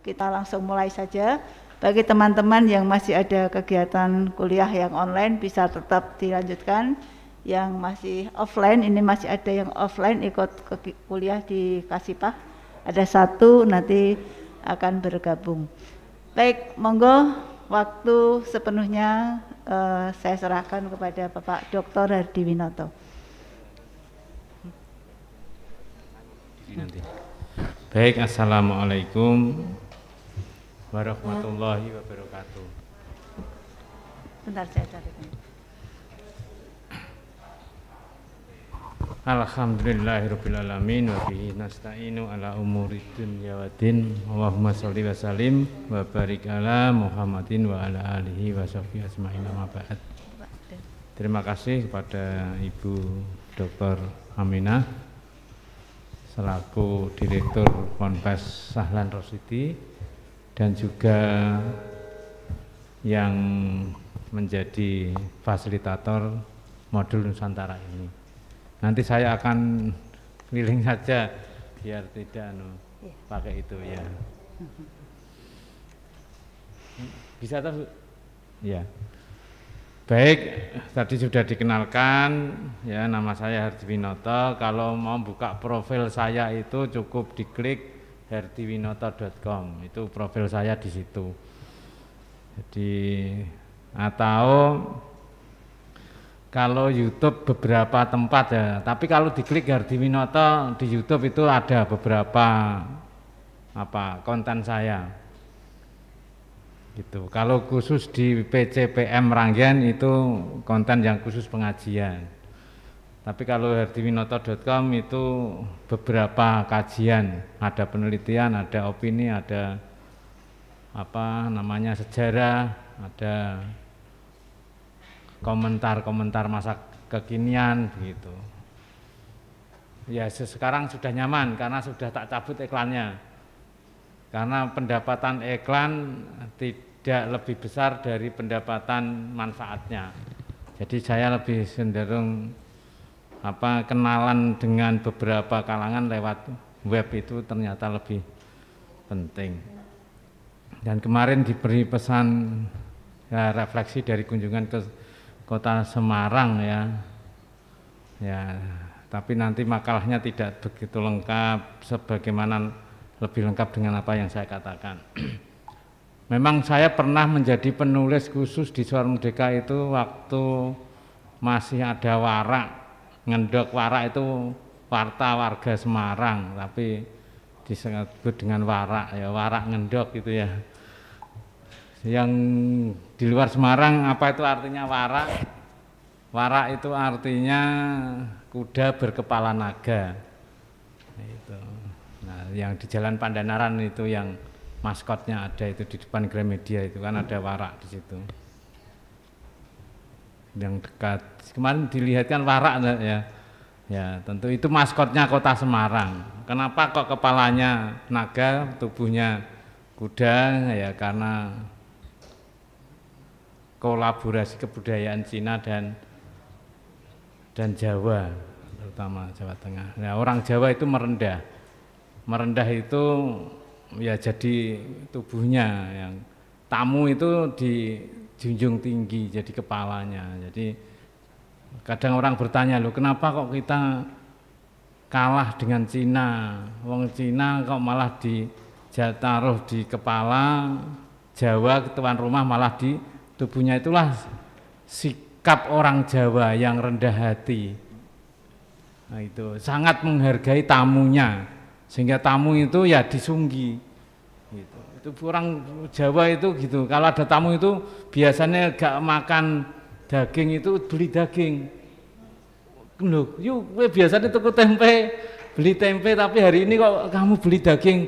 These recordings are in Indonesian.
kita langsung mulai saja. Bagi teman-teman yang masih ada kegiatan kuliah yang online bisa tetap dilanjutkan. Yang masih offline, ini masih ada yang offline ikut kuliah di Kasipah. Ada satu nanti akan bergabung. Baik, monggo waktu sepenuhnya saya serahkan kepada Bapak Dr. Hardiwinoto. Baik, assalamualaikum warahmatullahi wabarakatuh. Bentar saya cari. Alhamdulillahirabbil alamin wa bihi nasta'inu ala umuri dunya waddin. Allahumma shalli wa sallim wa barik ala Muhammadin wa ala alihi wa sahbihi ajmain. Amma ba'd. Terima kasih kepada Ibu Dr. Aminah selaku Direktur Ponpes Sahlan Rosyidi dan juga yang menjadi fasilitator modul Nusantara ini. Nanti saya akan keliling saja biar tidak pakai itu ya. Bisa tahu? Ya. Baik, tadi sudah dikenalkan ya, nama saya Hardiwinoto. Kalau mau buka profil saya itu cukup diklik hardiwinoto.com. Itu profil saya di situ. Jadi atau kalau YouTube beberapa tempat ya, tapi kalau diklik Hardiwinoto di YouTube itu ada beberapa konten saya. Gitu. Kalau khusus di PCPM Ranggen itu konten yang khusus pengajian. Tapi kalau hardiwinoto.com itu beberapa kajian, ada penelitian, ada opini, ada sejarah, ada komentar-komentar masa kekinian begitu. Ya sekarang sudah nyaman karena sudah tak cabut iklannya. Karena pendapatan iklan tidak lebih besar dari pendapatan manfaatnya. Jadi saya lebih cenderung kenalan dengan beberapa kalangan lewat web itu ternyata lebih penting. Dan kemarin diberi pesan ya, refleksi dari kunjungan ke Kota Semarang ya, tapi nanti makalahnya tidak begitu lengkap sebagaimana lebih lengkap dengan apa yang saya katakan. Memang saya pernah menjadi penulis khusus di Suara Merdeka itu waktu masih ada warak, ngendok warak itu Warta Warga Semarang, tapi disebut dengan warak ya, warak ngendok gitu ya. Yang di luar Semarang apa itu artinya warak? Warak itu artinya kuda berkepala naga. Itu. Nah, yang di Jalan Pandanaran itu yang maskotnya ada itu di depan Gramedia itu kan ada warak di situ. Yang dekat kemarin dilihatkan warak ya. Ya, tentu itu maskotnya Kota Semarang. Kenapa kok kepalanya naga, tubuhnya kuda? Ya karena kolaborasi kebudayaan Cina dan Jawa, terutama Jawa Tengah. Nah, orang Jawa itu merendah itu ya jadi tubuhnya, yang tamu itu dijunjung tinggi jadi kepalanya. Jadi kadang orang bertanya, loh kenapa kok kita kalah dengan Cina? Wong Cina kok malah taruh di kepala, Jawa tuan rumah malah di tubuhnya. Itulah sikap orang Jawa yang rendah hati. Nah, itu sangat menghargai tamunya, sehingga tamu itu ya disunggi. Gitu. Itu orang Jawa itu gitu. Kalau ada tamu itu biasanya gak makan daging itu beli daging. Loh, yuk biasanya tuku tempe, beli tempe, tapi hari ini kok kamu beli daging?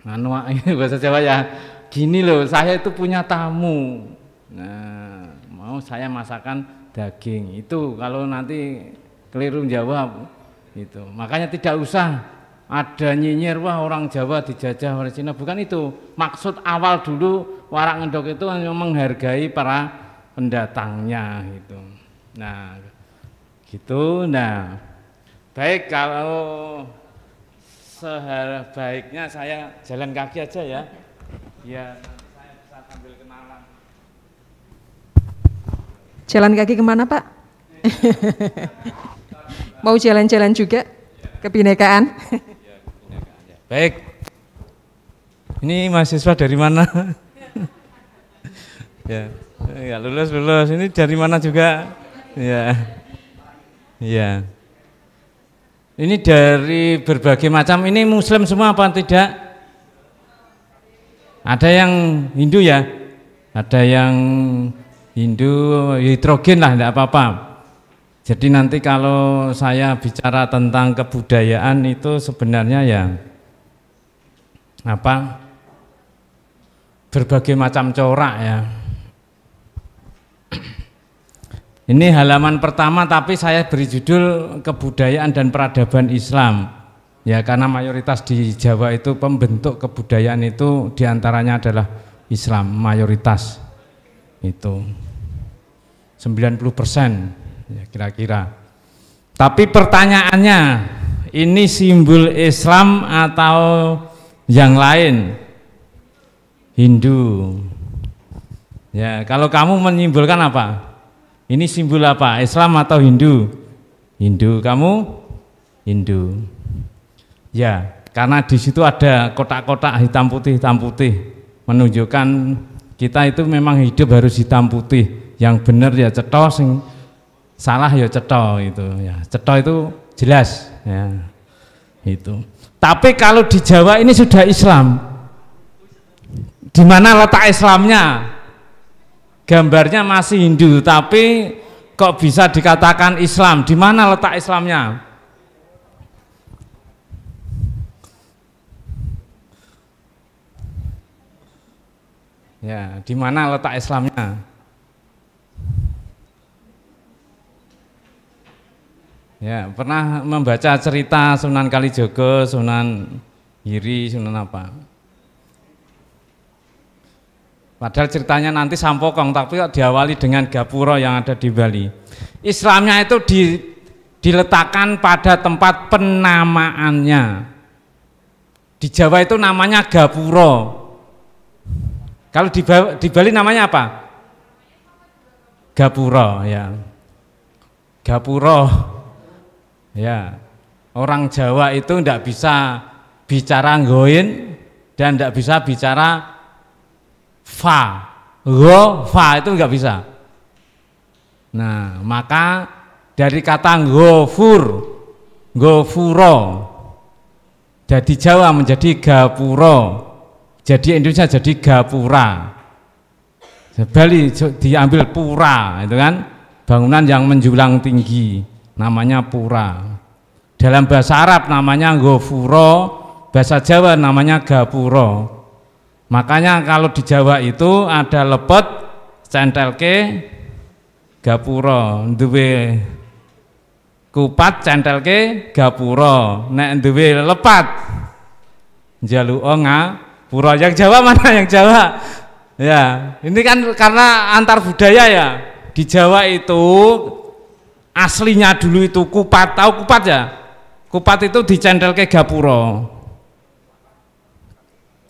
Ini bahasa Jawa ya. Gini loh, saya itu punya tamu. Nah, mau saya masakan daging. Itu kalau nanti keliru jawab itu. Makanya tidak usah ada nyinyir, wah orang Jawa dijajah oleh Cina. Bukan itu. Maksud awal dulu warak ngendok itu hanya menghargai para pendatangnya gitu. Nah, gitu. Nah, baik kalau sebaiknya saya jalan kaki aja ya. Ya, nanti saya bisa sambil kenalan. Jalan kaki kemana Pak? Mau jalan-jalan juga? Kebinekaan? Baik. Ini mahasiswa dari mana? Ya lulus. Ini dari mana juga? Ya. Ini dari berbagai macam. Ini Muslim semua apa tidak? Ada yang Hindu ya? Ada yang Hindu heterogen lah, tidak apa-apa. Jadi nanti kalau saya bicara tentang kebudayaan itu sebenarnya ya berbagai macam corak ya. Ini halaman pertama tapi saya beri judul kebudayaan dan peradaban Islam. Ya karena mayoritas di Jawa itu pembentuk kebudayaan itu diantaranya adalah Islam, mayoritas itu 90% ya kira-kira. Tapi pertanyaannya, ini simbol Islam atau yang lain? Hindu. Ya, kalau kamu menyimbolkan apa? Ini simbol apa? Islam atau Hindu? Hindu. Kamu? Hindu. Ya, karena di situ ada kotak-kotak hitam putih menunjukkan kita itu memang hidup harus hitam putih. Yang benar ya cetha, sing salah ya cetha itu ya. Cetha itu jelas ya. Itu. Tapi kalau di Jawa ini sudah Islam. Di mana letak Islamnya? Gambarnya masih Hindu, tapi kok bisa dikatakan Islam? Di mana letak Islamnya? Ya, di mana letak Islamnya? Ya, pernah membaca cerita Sunan Kalijogo, Sunan Giri, Sunan apa? Padahal ceritanya nanti Sampokong, tapi diawali dengan Gapura yang ada di Bali. Islamnya itu diletakkan pada tempat penamaannya. Di Jawa itu namanya Gapura. Kalau di Bali namanya apa? Gapura ya. Gapura. Ya. Orang Jawa itu tidak bisa bicara nggoin dan tidak bisa bicara fa, itu enggak bisa. Nah, maka dari kata gofuro, jadi Jawa menjadi Gapura, jadi Indonesia jadi Gapura. Bali diambil pura, itu kan bangunan yang menjulang tinggi, namanya pura. Dalam bahasa Arab namanya gofuro, bahasa Jawa namanya Gapura. Makanya kalau di Jawa itu ada lepet centelke Gapura, duwe kupat centelke Gapura, nek duwe lepat njaluka ngapura. Yang Jawa mana yang Jawa? Ya, ini kan karena antar budaya ya. Di Jawa itu aslinya dulu itu kupat, tahu kupat ya? Kupat itu dicentelke Gapura.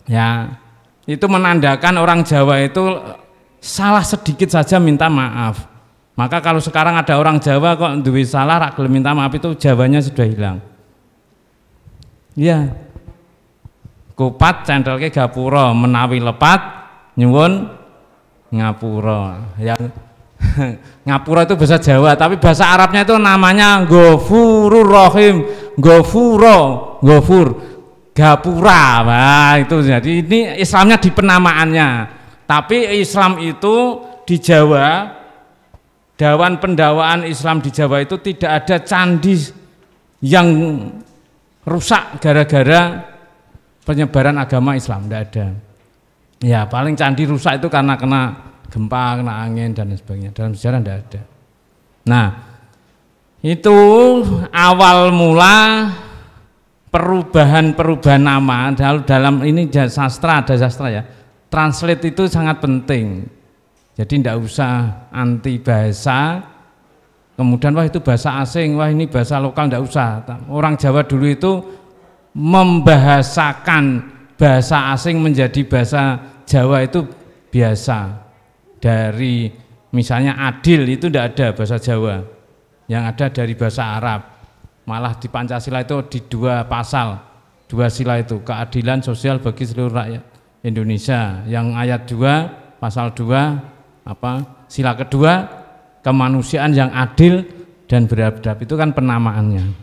Ya. Itu menandakan orang Jawa itu salah sedikit saja minta maaf. Maka kalau sekarang ada orang Jawa kok duwe salah rak gelem minta maaf, itu Jawanya sudah hilang. Iya. Kupat centelke Gapura, menawi lepat nyuwun ngapura. Yang ngapura itu bahasa Jawa, tapi bahasa Arabnya itu namanya Ghafurur Rahim, Ghafur. Gapura, nah itu jadi ini Islamnya di penamaannya. Tapi Islam itu di Jawa, Dewan Pendawaan Islam di Jawa itu tidak ada candi yang rusak gara-gara penyebaran agama Islam, tidak ada. Ya paling candi rusak itu karena kena gempa, kena angin dan sebagainya. Dalam sejarah tidak ada. Nah itu awal mula perubahan nama. Dalam ini sastra, ada sastra ya, translate itu sangat penting. Jadi tidak usah anti bahasa, kemudian wah itu bahasa asing, wah ini bahasa lokal, tidak usah. Orang Jawa dulu itu membahasakan bahasa asing menjadi bahasa Jawa itu biasa. Dari misalnya adil itu tidak ada bahasa Jawa, yang ada dari bahasa Arab. Malah di Pancasila itu di 2 pasal, 2 sila itu, keadilan sosial bagi seluruh rakyat Indonesia. Yang ayat 2 pasal 2 sila kedua, kemanusiaan yang adil dan beradab, itu kan penamaannya,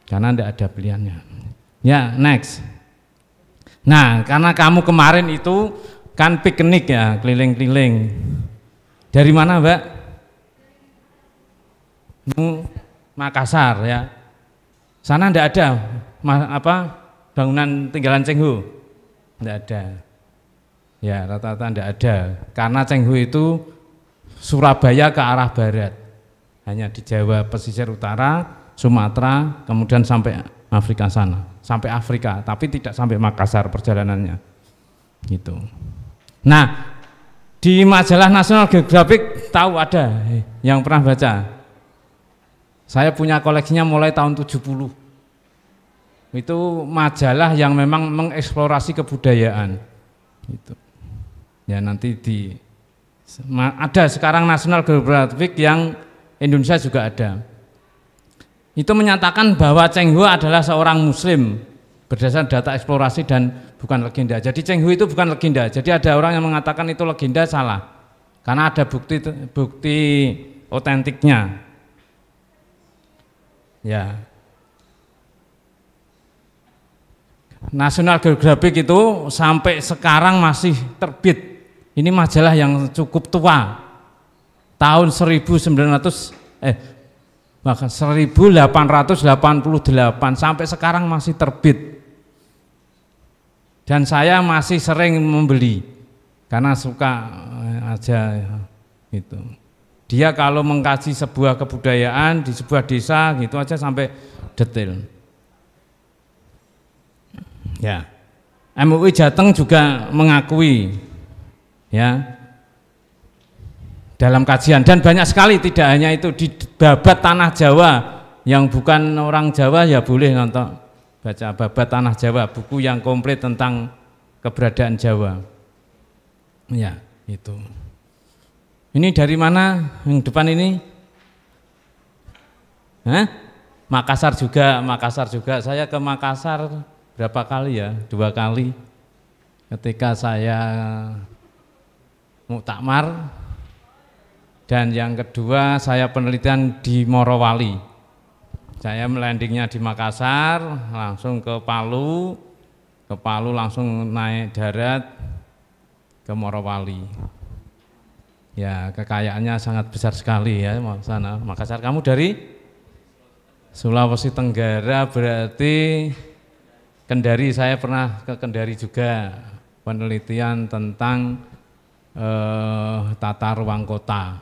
karena tidak ada pilihannya. Ya, next. Nah, karena kamu kemarin itu kan piknik ya, keliling-keliling. Dari mana, Mbak? Makassar ya. Sana enggak ada bangunan tinggalan Cheng Ho? Enggak ada. Ya, rata-rata enggak ada. Karena Cheng Ho itu Surabaya ke arah barat. Hanya di Jawa pesisir utara, Sumatera, kemudian sampai Afrika sana. Sampai Afrika, tapi tidak sampai Makassar perjalanannya. Gitu. Nah, di majalah National Geographic tahu ada yang pernah baca. Saya punya koleksinya mulai tahun 70. Itu majalah yang memang mengeksplorasi kebudayaan. Gitu. Ya nanti ada sekarang National Geographic yang Indonesia juga ada. Itu menyatakan bahwa Cheng Ho adalah seorang muslim berdasarkan data eksplorasi dan bukan legenda. Jadi Cheng Ho itu bukan legenda. Jadi ada orang yang mengatakan itu legenda, salah. Karena ada bukti otentiknya. Ya. National Geographic itu sampai sekarang masih terbit. Ini majalah yang cukup tua. Tahun 1888 sampai sekarang masih terbit. Dan saya masih sering membeli karena suka aja gitu. Dia kalau mengkaji sebuah kebudayaan di sebuah desa gitu aja sampai detail. Ya. MUI Jateng juga mengakui ya dalam kajian, dan banyak sekali, tidak hanya itu, di Babat Tanah Jawa yang bukan orang Jawa ya boleh nonton. Baca Babat Tanah Jawa, buku yang komplit tentang keberadaan Jawa. Ya, itu. Ini dari mana? Yang depan ini? Makassar juga. Saya ke Makassar berapa kali ya? 2 kali. Ketika saya muktamar, dan yang kedua saya penelitian di Morowali. Saya melandingnya di Makassar, langsung ke Palu langsung naik darat ke Morowali. Ya, kekayaannya sangat besar sekali ya sana. Makassar. Kamu dari Sulawesi Tenggara, berarti Kendari. Saya pernah ke Kendari juga, penelitian tentang tata ruang kota.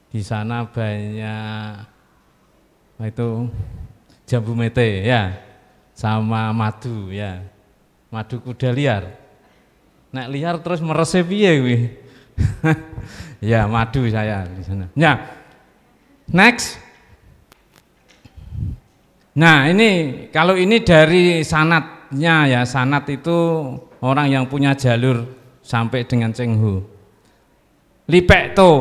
Di sana banyak itu jambu mete ya, sama madu ya, madu kuda liar. Nek liar terus meresep piye kuwi? Ya, madu saya di sana. Ya. Next. Nah, ini kalau ini dari sanatnya ya, sanat itu orang yang punya jalur sampai dengan Cheng Ho. Li Pek To,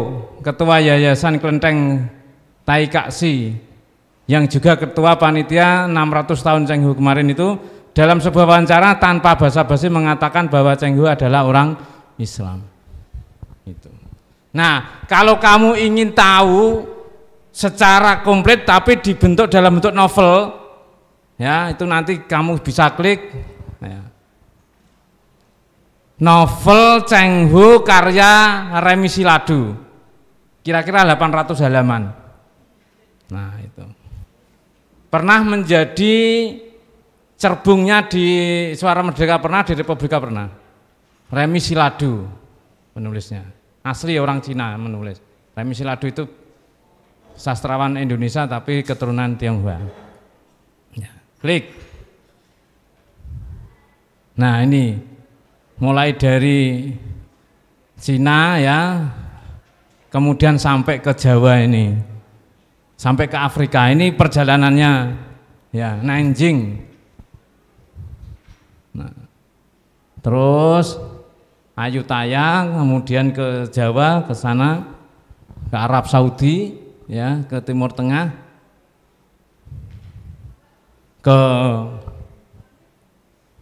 ketua Yayasan Klenteng Taikaksi, yang juga ketua panitia 600 tahun Cheng Ho kemarin itu, dalam sebuah wawancara tanpa basa-basi mengatakan bahwa Cheng Ho adalah orang Islam. Itu. Nah, kalau kamu ingin tahu secara komplit tapi dibentuk dalam bentuk novel, ya itu nanti kamu bisa klik. Ya. Novel Cheng Ho karya Remi Siladu, kira-kira 800 halaman. Nah itu pernah menjadi cerbungnya di Suara Merdeka, pernah di Republika pernah. Remi Siladu penulisnya, asli orang Cina menulis. Remi Siladu itu sastrawan Indonesia tapi keturunan Tionghoa. Ya, klik. Nah ini mulai dari Cina ya, kemudian sampai ke Jawa ini, sampai ke Afrika. Ini perjalanannya ya, Nanjing terus Ayutthaya, kemudian ke Jawa, ke sana, ke Arab Saudi, ya, ke Timur Tengah, ke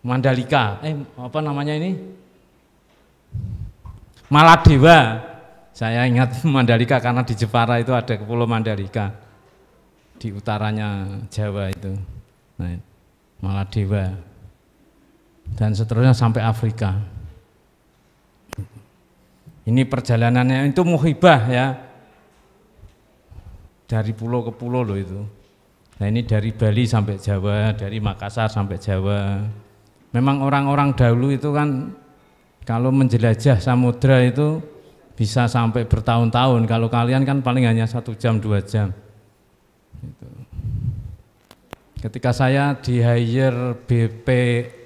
Mandalika, apa namanya ini? Maladewa. Saya ingat Mandalika karena di Jepara itu ada Pulau Mandalika di utaranya Jawa itu. Nah, Maladewa dan seterusnya sampai Afrika. Ini perjalanannya itu muhibah ya, dari pulau ke pulau loh itu. Nah ini dari Bali sampai Jawa, dari Makassar sampai Jawa. Memang orang-orang dahulu itu kan kalau menjelajah samudra itu bisa sampai bertahun-tahun. Kalau kalian kan paling hanya 1 jam 2 jam. Gitu. Ketika saya di hire BPKM,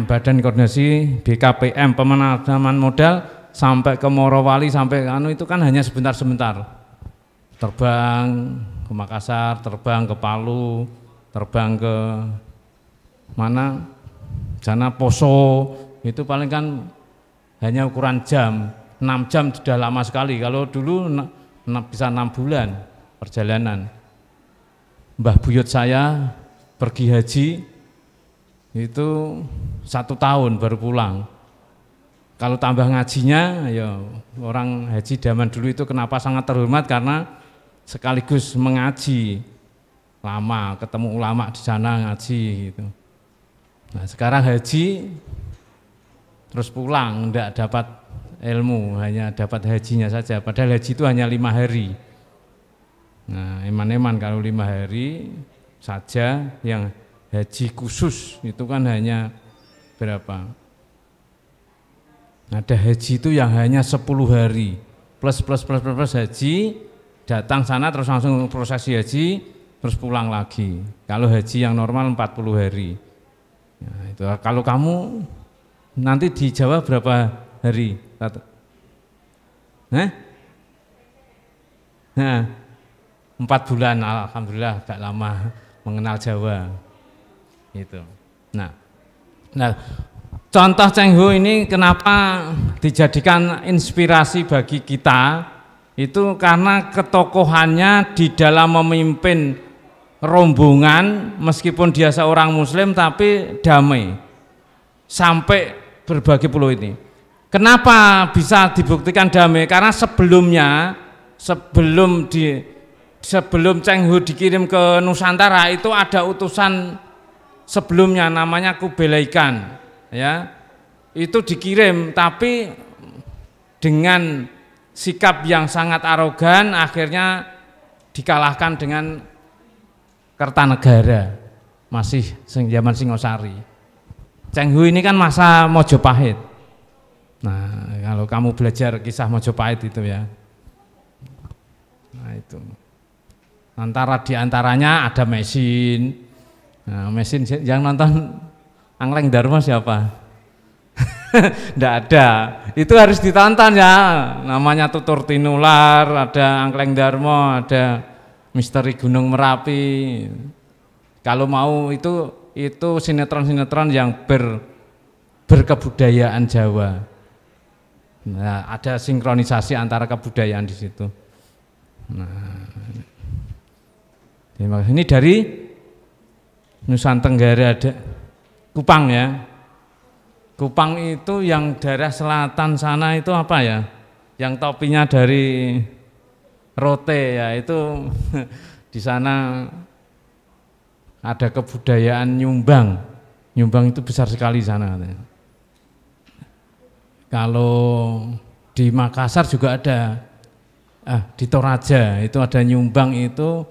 Badan Koordinasi BKPM, Pemanajemen Modal, sampai ke Morowali, sampai itu kan hanya sebentar-sebentar. Terbang ke Makassar, terbang ke Palu, terbang ke mana? Sana Poso, itu paling kan hanya ukuran jam, 6 jam sudah lama sekali. Kalau dulu bisa 6 bulan perjalanan. Mbah buyut saya pergi haji itu 1 tahun baru pulang. Kalau tambah ngajinya, ya orang haji zaman dulu itu kenapa sangat terhormat, karena sekaligus mengaji lama, ketemu ulama di sana ngaji gitu. Nah sekarang haji terus pulang, enggak dapat ilmu, hanya dapat hajinya saja. Padahal haji itu hanya 5 hari. Nah eman-eman kalau 5 hari saja, yang haji khusus itu kan hanya berapa? Ada haji itu yang hanya 10 hari plus haji, datang sana terus langsung prosesi haji terus pulang lagi. Kalau haji yang normal 40 hari. Nah, itu kalau kamu nanti di Jawa berapa hari? Nah, 4 bulan, alhamdulillah agak lama mengenal Jawa. Itu. Nah, contoh Cheng Ho ini kenapa dijadikan inspirasi bagi kita, itu karena ketokohannya di dalam memimpin rombongan, meskipun dia seorang muslim tapi damai sampai berbagai pulau ini. Kenapa bisa dibuktikan damai? Karena sebelum Cheng Ho dikirim ke Nusantara itu ada utusan sebelumnya namanya Kublai Khan, ya, itu dikirim tapi dengan sikap yang sangat arogan, akhirnya dikalahkan dengan Kertanegara, masih zaman Singosari. Cheng Ho ini kan masa Mojopahit. Nah kalau kamu belajar kisah Mojopahit itu ya, nah itu diantaranya ada Mesin. Nah, Mesin yang nonton Angleng Darmo siapa? Nggak ada. Itu harus ditonton ya. Namanya Tutur Tinular, ada Angleng Darmo, ada Misteri Gunung Merapi. Kalau mau itu sinetron-sinetron yang berkebudayaan Jawa. Nah, ada sinkronisasi antara kebudayaan di situ. Nah, ini dari Nusantara ada Kupang ya. Kupang itu yang daerah selatan sana itu apa ya? Yang topinya dari rote ya, itu di sana ada kebudayaan nyumbang. Nyumbang itu besar sekali di sana. Kalau di Makassar juga ada, di Toraja itu ada nyumbang, itu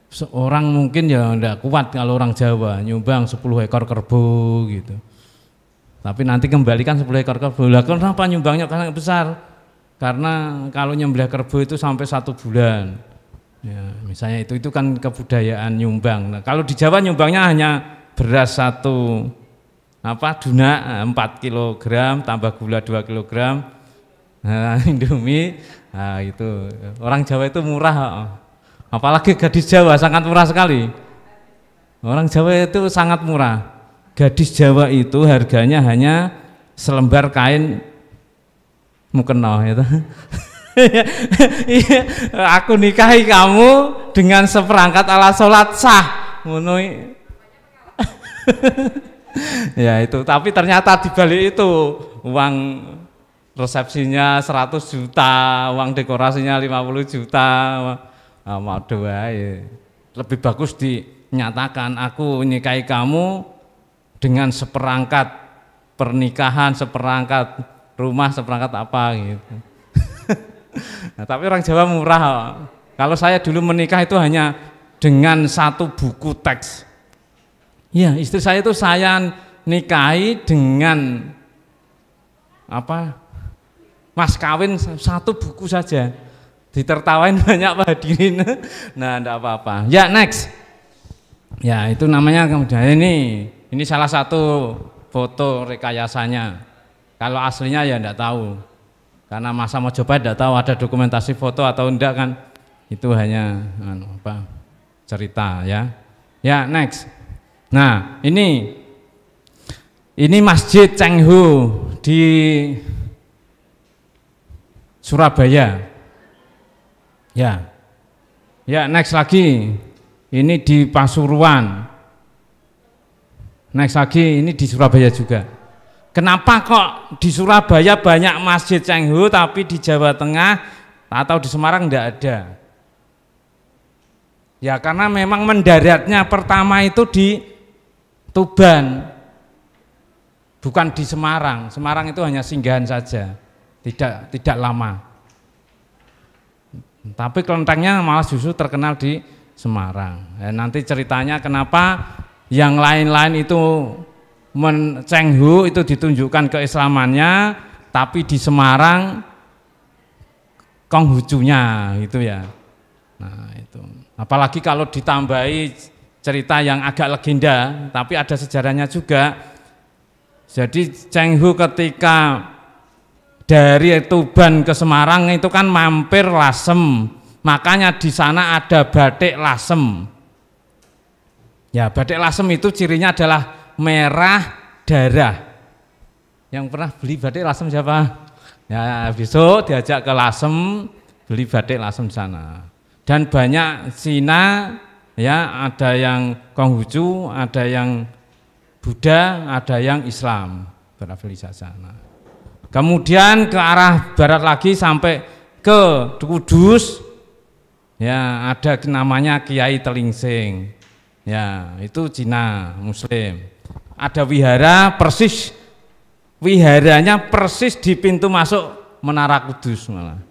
seorang mungkin ya enggak kuat kalau orang Jawa nyumbang 10 ekor kerbau gitu. Tapi nanti kembalikan 10 ekor kerbau. Lah kenapa nyumbangnya karena besar? Karena kalau nyembelih kerbau itu sampai 1 bulan. Ya, misalnya itu kan kebudayaan nyumbang. Nah, kalau di Jawa nyumbangnya hanya beras 1 duna 4 kg tambah gula 2 kg. Nah, Indomie, nah itu orang Jawa itu murah. Apalagi gadis Jawa sangat murah sekali. Orang Jawa itu sangat murah. gadis Jawa itu harganya hanya selembar kain mukena itu. Aku nikahi kamu dengan seperangkat alat sholat sah. Ngono. Ya itu, tapi ternyata dibalik itu uang resepsinya 100 juta, uang dekorasinya 50 juta. Waduh, lebih bagus dinyatakan aku nikahi kamu dengan seperangkat pernikahan, seperangkat rumah, seperangkat apa gitu. Nah, tapi orang Jawa murah. Kalau saya dulu menikah itu hanya dengan 1 buku teks. Ya, istri saya itu saya nikahi dengan apa? Mas kawin 1 buku saja. Ditertawain banyak Pak hadirin. Nah, enggak apa-apa. Ya, next. Ya, itu namanya kemudian ini salah satu foto rekayasanya. Kalau aslinya ya enggak tahu. Karena masa mau coba enggak tahu ada dokumentasi foto atau enggak kan. Itu hanya cerita ya. Ya, next. Nah, ini Masjid Chenghu di Surabaya. Ya. Ya, next lagi. Ini di Pasuruan. Next lagi ini di Surabaya juga. Kenapa kok di Surabaya banyak Masjid Chenghu tapi di Jawa Tengah atau di Semarang enggak ada? Ya karena memang mendaratnya pertama itu di Tuban, bukan di Semarang. Semarang itu hanya singgahan saja, tidak lama. Tapi kelentengnya malah justru terkenal di Semarang. Nanti ceritanya kenapa yang lain-lain itu Chenghu itu ditunjukkan keislamannya, tapi di Semarang Konghucunya gitu ya. Nah itu. Apalagi kalau ditambahi cerita yang agak legenda, tapi ada sejarahnya juga. Jadi Chenghu ketika dari Tuban ke Semarang itu kan mampir Lasem, makanya di sana ada batik Lasem. Ya, batik Lasem itu cirinya adalah merah darah. Yang pernah beli batik Lasem siapa? Ya, besok diajak ke Lasem beli batik Lasem di sana. Dan banyak Cina, ya ada yang Konghucu, ada yang Buddha, ada yang Islam berafiliasi sana. Kemudian ke arah barat lagi sampai ke Kudus, ya ada namanya Kiai Telingsing, ya itu Cina Muslim. Ada wihara persis, wiharanya persis di pintu masuk Menara Kudus malah.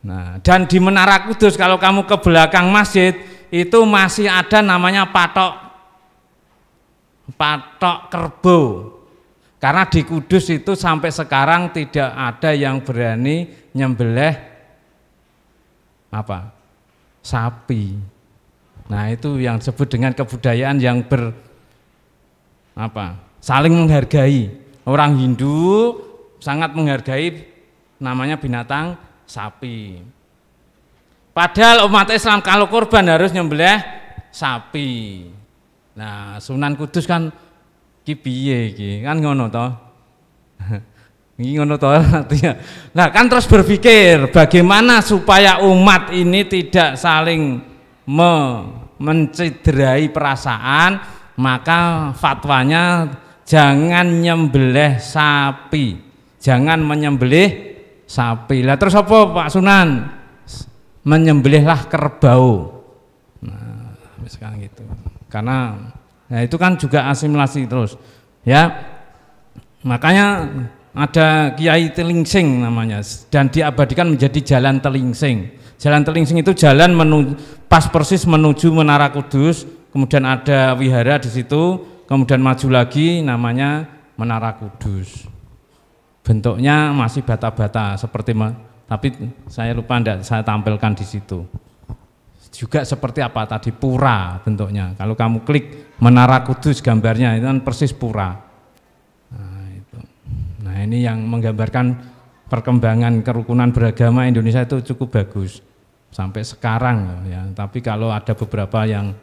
Nah, dan di Menara Kudus kalau kamu ke belakang masjid itu masih ada namanya patok kerbau. Karena di Kudus itu sampai sekarang tidak ada yang berani nyembelih sapi. Nah, itu yang disebut dengan kebudayaan yang saling menghargai. Orang Hindu sangat menghargai namanya binatang sapi. Padahal umat Islam kalau kurban harus nyembelih sapi. Nah, Sunan Kudus kan ki piye iki? Kan ngono to. Iki ngono to artinya. Nah, kan terus berpikir bagaimana supaya umat ini tidak saling mencederai perasaan, maka fatwanya jangan nyembelih sapi. Jangan menyembelih sapi. Lah terus apa Pak Sunan? Menyembelihlah kerbau. Nah, sekarang gitu. Karena itu kan juga asimilasi terus. Ya. Makanya ada Kiai Telingsing namanya dan diabadikan menjadi Jalan Telingsing. Jalan Telingsing itu jalan pas persis menuju Menara Kudus, kemudian ada wihara di situ, kemudian maju lagi namanya Menara Kudus. Bentuknya masih bata-bata seperti, tapi saya lupa enggak saya tampilkan di situ. Juga seperti apa tadi, pura bentuknya. Kalau kamu klik Menara Kudus gambarnya itu kan persis pura. Nah, itu. Nah, ini yang menggambarkan perkembangan kerukunan beragama Indonesia itu cukup bagus sampai sekarang ya. Tapi kalau ada beberapa yang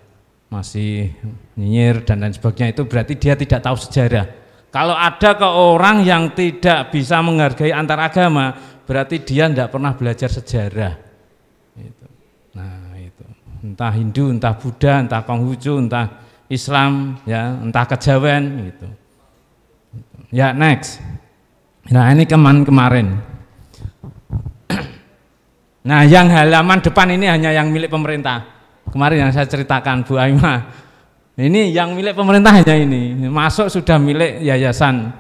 masih nyinyir dan lain sebagainya, itu berarti dia tidak tahu sejarah. Kalau ada ke orang yang tidak bisa menghargai antar agama, berarti dia tidak pernah belajar sejarah. Nah itu, entah Hindu, entah Buddha, entah Konghucu, entah Islam, ya, entah kejawen gitu. Ya, next. Nah ini kemarin. Nah yang halaman depan ini hanya yang milik pemerintah. Kemarin yang saya ceritakan Bu Aima, ini yang milik pemerintah hanya ini, masuk sudah milik Yayasan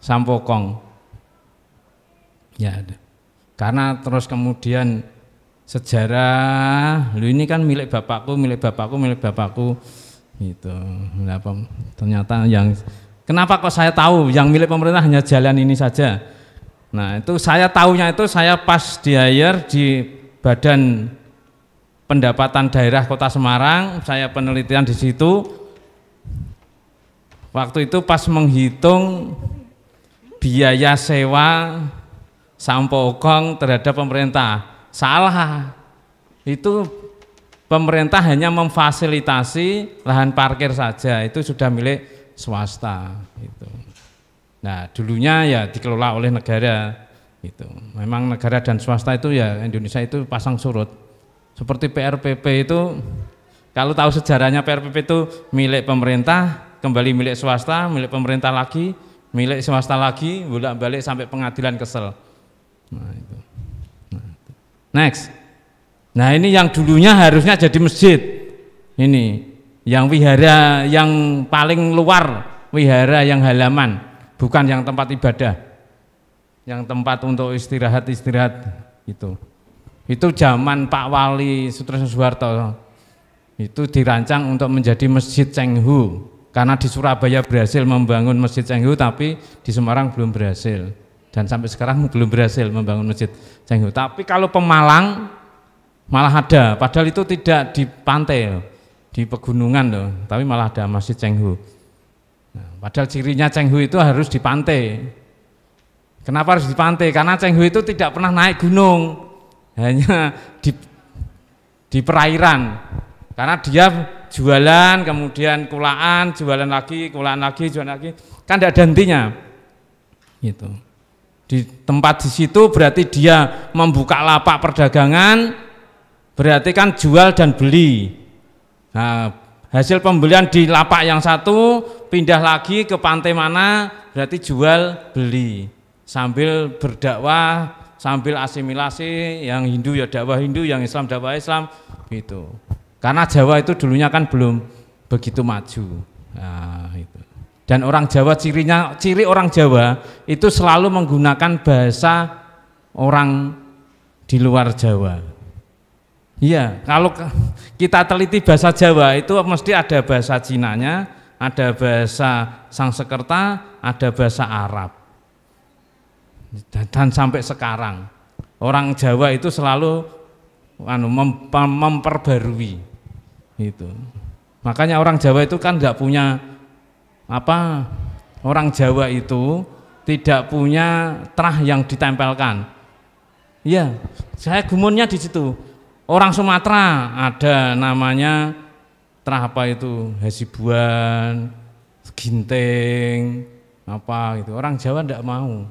Sampokong. Ya, karena terus kemudian sejarah, lu ini kan milik bapakku, gitu. Ternyata yang kenapa kok saya tahu yang milik pemerintah hanya jalan ini saja? Nah itu saya tahunya itu saya pas di hire di Badan Pendapatan Daerah Kota Semarang, saya penelitian di situ. Waktu itu pas menghitung biaya sewa Sampokong terhadap pemerintah, salah. Itu pemerintah hanya memfasilitasi lahan parkir saja, itu sudah milik swasta. Gitu. Nah dulunya ya dikelola oleh negara. Gitu. Memang negara dan swasta itu ya Indonesia itu pasang surut. Seperti PRPP itu, kalau tahu sejarahnya PRPP itu milik pemerintah, kembali milik swasta, milik pemerintah lagi, milik swasta lagi, bolak-balik sampai pengadilan kesel. Nah, itu. Next. Nah ini yang dulunya harusnya jadi masjid. Ini yang wihara yang paling luar, wihara yang halaman, bukan yang tempat ibadah, yang tempat untuk istirahat gitu. Itu zaman Pak Wali Sutresno Soeharto itu dirancang untuk menjadi Masjid Cengho, karena di Surabaya berhasil membangun Masjid Cengho tapi di Semarang belum berhasil, dan sampai sekarang belum berhasil membangun Masjid Cengho. Tapi kalau Pemalang malah ada, padahal itu tidak di pantai, di pegunungan loh, tapi malah ada Masjid Cengho. Nah, padahal cirinya Cengho itu harus di pantai. Kenapa harus di pantai? Karena Cengho itu tidak pernah naik gunung, hanya di perairan, karena dia jualan, kemudian kulaan, jualan lagi, jualan lagi, kan tidak ada hentinya. Gitu. Di tempat di situ berarti dia membuka lapak perdagangan, berarti kan jual dan beli. Nah, hasil pembelian di lapak yang satu pindah lagi ke pantai mana, berarti jual beli sambil berdakwah, sambil asimilasi, yang Hindu ya dakwah Hindu, yang Islam dakwah Islam, gitu. Karena Jawa itu dulunya kan belum begitu maju. Nah, itu. Dan orang Jawa ciri orang Jawa itu selalu menggunakan bahasa orang di luar Jawa. Iya, kalau kita teliti bahasa Jawa itu mesti ada bahasa Cinanya, ada bahasa Sangsekerta, ada bahasa Arab. Dan sampai sekarang orang Jawa itu selalu memperbarui itu. Makanya orang Jawa itu kan tidak punya apa, orang Jawa itu tidak punya terah yang ditempelkan. Iya, saya gumunnya di situ. Orang Sumatera ada namanya terah apa itu, Hasibuan, Ginting, apa gitu. Orang Jawa tidak mau.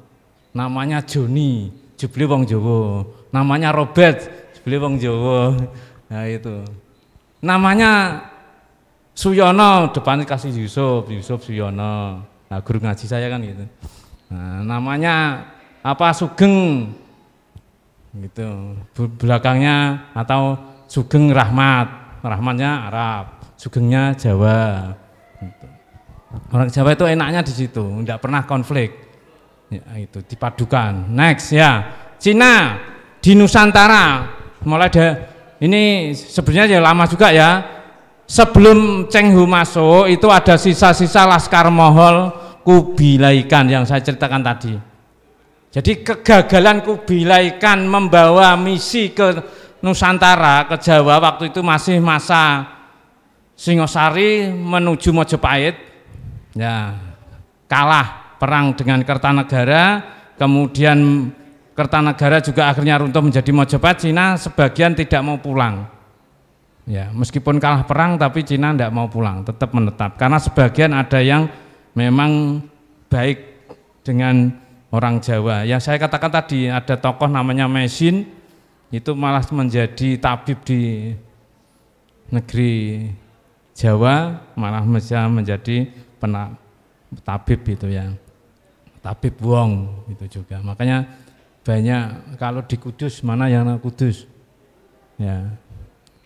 Namanya Joni, jebule wong Jawa. Namanya Robert, jebule wong Jawa. Nah itu. Namanya Suyono, depannya kasih Yusuf Suyono. Nah guru ngaji saya kan gitu. Nah, namanya apa, Sugeng, gitu. Belakangnya atau Sugeng Rahmat, Rahmatnya Arab, Sugengnya Jawa. Gitu. Orang Jawa itu enaknya di situ, tidak pernah konflik. Ya, itu dipadukan. Next ya, Cina di Nusantara mulai ini sebenarnya ya lama juga ya. Sebelum Cengho masuk itu ada sisa-sisa Laskar Mohol Kubilai Khan yang saya ceritakan tadi. Jadi kegagalan Kubilai Khan membawa misi ke Nusantara, ke Jawa waktu itu masih masa Singosari menuju Mojopahit. Ya, kalah perang dengan Kertanegara, kemudian Kertanegara juga akhirnya runtuh menjadi Mojopahit. Cina sebagian tidak mau pulang, Ya, meskipun kalah perang tapi Cina tidak mau pulang, tetap menetap. Karena sebagian ada yang memang baik dengan orang Jawa. Yang saya katakan tadi ada tokoh namanya Mesin, itu malah menjadi tabib di negeri Jawa, malah menjadi tabib itu ya. Tabib Wong itu juga. Makanya banyak kalau di Kudus, mana yang Kudus? Ya.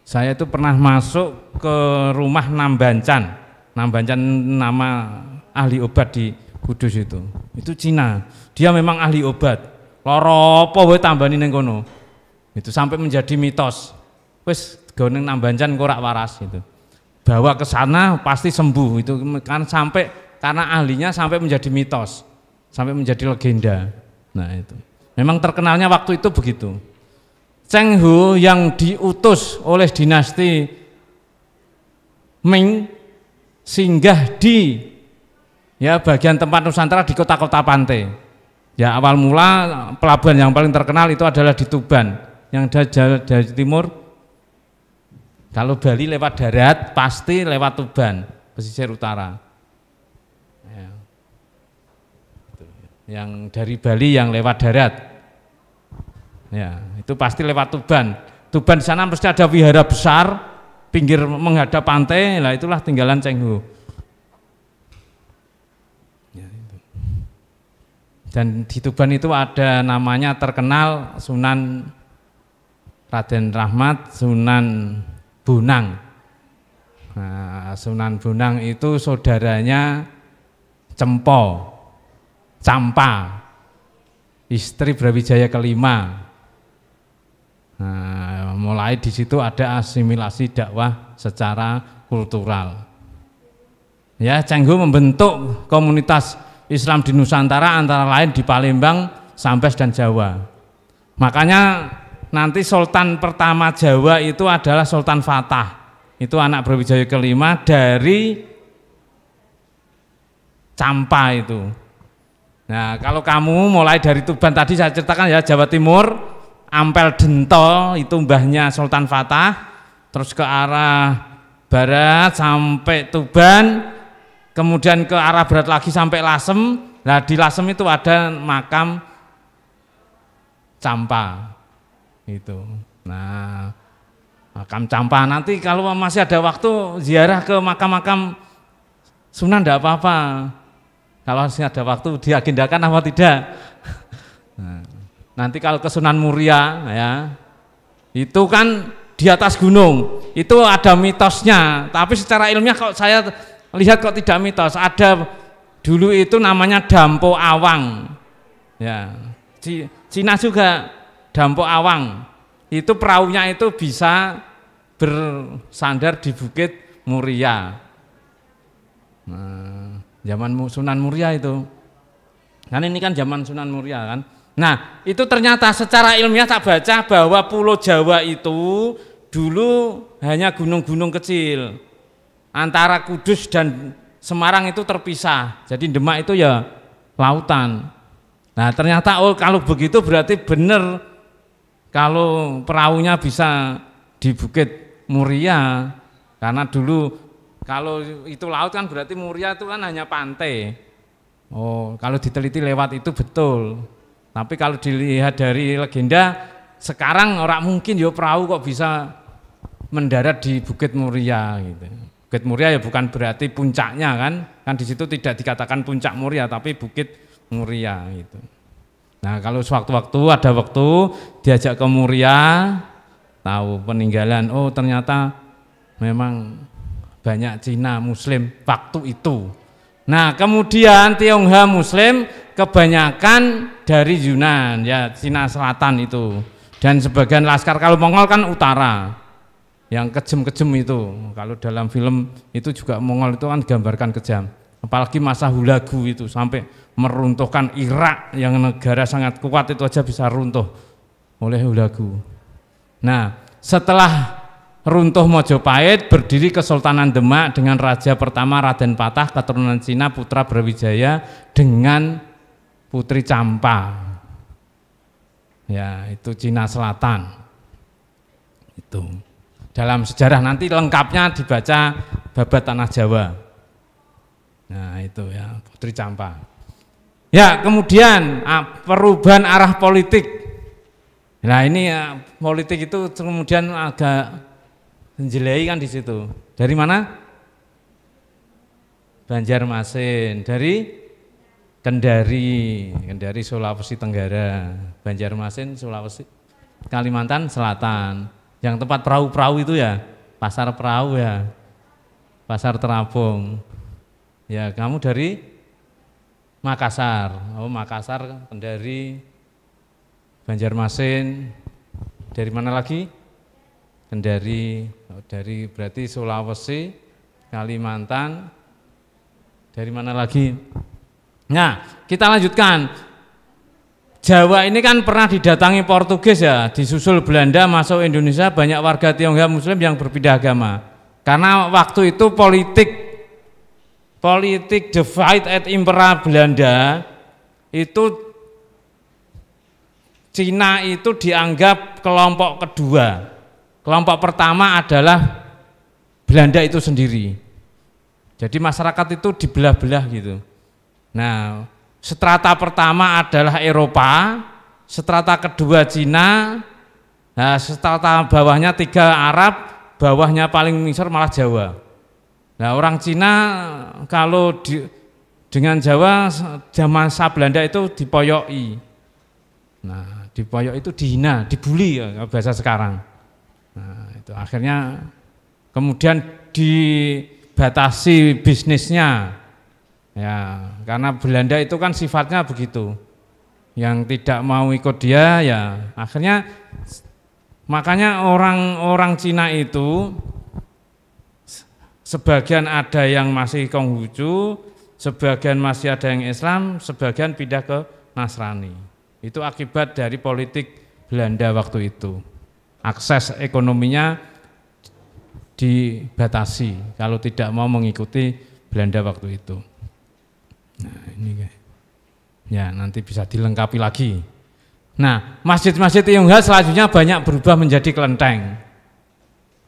Saya itu pernah masuk ke rumah Nambancan. Nambancan nama ahli obat di Kudus itu. Itu Cina. Dia memang ahli obat. Loro apa wae tambani ning kono. Itu sampai menjadi mitos. Wis gone Nambancan kok ora waras itu. Bawa ke sana pasti sembuh itu kan sampai karena ahlinya sampai menjadi mitos. Sampai menjadi legenda. Nah itu. Memang terkenalnya waktu itu begitu. Cheng Ho yang diutus oleh dinasti Ming singgah di ya bagian tempat Nusantara di kota-kota pantai. Ya awal mula pelabuhan yang paling terkenal itu adalah di Tuban. Yang dari timur. Kalau Bali lewat darat pasti lewat Tuban, pesisir utara. Yang dari Bali yang lewat darat, ya itu pasti lewat Tuban. Tuban di sana mesti ada wihara besar, pinggir menghadap pantai, lah itulah tinggalan Cheng Ho. Ya, itu. Dan di Tuban itu ada namanya terkenal Sunan Raden Rahmat, Sunan Bonang. Nah, Sunan Bonang itu saudaranya Campa, istri Brawijaya kelima. Nah, mulai di situ ada asimilasi dakwah secara kultural. Ya, Cheng Ho membentuk komunitas Islam di Nusantara antara lain di Palembang, Sambas dan Jawa. Makanya nanti Sultan pertama Jawa itu adalah Sultan Fatah. Itu anak Brawijaya kelima dari Campa itu. Nah, kalau kamu mulai dari Tuban tadi saya ceritakan ya, Jawa Timur, Ampel Dento itu mbahnya Sultan Fatah, terus ke arah barat sampai Tuban, kemudian ke arah barat lagi sampai Lasem. Nah, di Lasem itu ada makam Campa. Itu. Nah, makam Campa nanti kalau masih ada waktu ziarah ke makam-makam Sunan enggak apa-apa. Kalau masih ada waktu diagendakan apa tidak. Nah, nanti kalau ke Sunan Muria ya, itu kan di atas gunung, itu ada mitosnya. Tapi secara ilmiah kalau saya lihat kok tidak mitos. Ada dulu itu namanya Dampo Awang. Ya, Cina juga Dampo Awang. Itu perahunya itu bisa bersandar di Bukit Muria. Nah, zaman Sunan Muria itu, kan ini kan zaman Sunan Muria kan. Nah itu ternyata secara ilmiah tak baca bahwa Pulau Jawa itu dulu hanya gunung-gunung kecil, antara Kudus dan Semarang itu terpisah. Jadi Demak itu ya lautan. Nah ternyata kalau begitu berarti benar kalau perahunya bisa di Bukit Muria, karena dulu kalau itu laut kan berarti Muria itu kan hanya pantai. Oh, kalau diteliti lewat itu betul. Tapi kalau dilihat dari legenda, sekarang orang mungkin ya perahu kok bisa mendarat di Bukit Muria gitu. Bukit Muria ya bukan berarti puncaknya kan. Kan di situ tidak dikatakan puncak Muria tapi Bukit Muria gitu. Nah, kalau sewaktu-waktu ada waktu diajak ke Muria, tahu peninggalan, oh ternyata memang banyak Cina Muslim waktu itu. Nah kemudian Tionghoa Muslim kebanyakan dari Yunan ya, Cina Selatan itu, dan sebagian laskar. Kalau Mongol kan utara, yang kejam-kejam itu. Kalau dalam film itu juga Mongol itu kan digambarkan kejam. Apalagi masa Hulagu itu sampai meruntuhkan Irak yang negara sangat kuat itu aja bisa runtuh oleh Hulagu. Nah setelah runtuh Mojopahit, berdiri Kesultanan Demak dengan raja pertama Raden Patah keturunan Cina, putra Brawijaya dengan putri Campa. Ya, itu Cina Selatan. Itu. dalam sejarah, nanti lengkapnya dibaca Babat Tanah Jawa. Nah itu ya, Putri Campa. Ya, kemudian perubahan arah politik. Nah ini politik itu kemudian agak menjelai kan di situ. Dari mana? Banjarmasin, dari Kendari Sulawesi Tenggara, Banjarmasin Sulawesi, Kalimantan Selatan. Yang tempat perahu-perahu itu ya, pasar perahu ya, pasar terapung. Ya, kamu dari Makassar. Oh, Makassar, Kendari, Banjarmasin. Dari mana lagi? Kendari. Oh, dari berarti Sulawesi, Kalimantan. Dari mana lagi? Nah, kita lanjutkan. Jawa ini kan pernah didatangi Portugis ya, disusul Belanda masuk Indonesia, banyak warga Tionghoa Muslim yang berpindah agama. Karena waktu itu politik divide et impera Belanda itu Cina itu dianggap kelompok kedua. Kelompok pertama adalah Belanda itu sendiri. Jadi masyarakat itu dibelah-belah gitu. Nah, strata pertama adalah Eropa, strata kedua Cina, nah strata bawahnya 3 Arab, bawahnya paling misor malah Jawa. Nah, orang Cina kalau dengan Jawa zaman masa Belanda itu dipoyoki. Nah, dipoyok itu dihina, dibully ya bahasa sekarang. Nah, itu akhirnya kemudian dibatasi bisnisnya. Ya, karena Belanda itu kan sifatnya begitu. Yang tidak mau ikut dia ya akhirnya, makanya orang Cina itu sebagian ada yang masih Konghucu, sebagian masih ada yang Islam, sebagian pindah ke Nasrani. Itu akibat dari politik Belanda waktu itu. Akses ekonominya dibatasi kalau tidak mau mengikuti Belanda waktu itu. Nah ini ya nanti bisa dilengkapi lagi. Nah masjid-masjid Tionghoa selanjutnya banyak berubah menjadi kelenteng.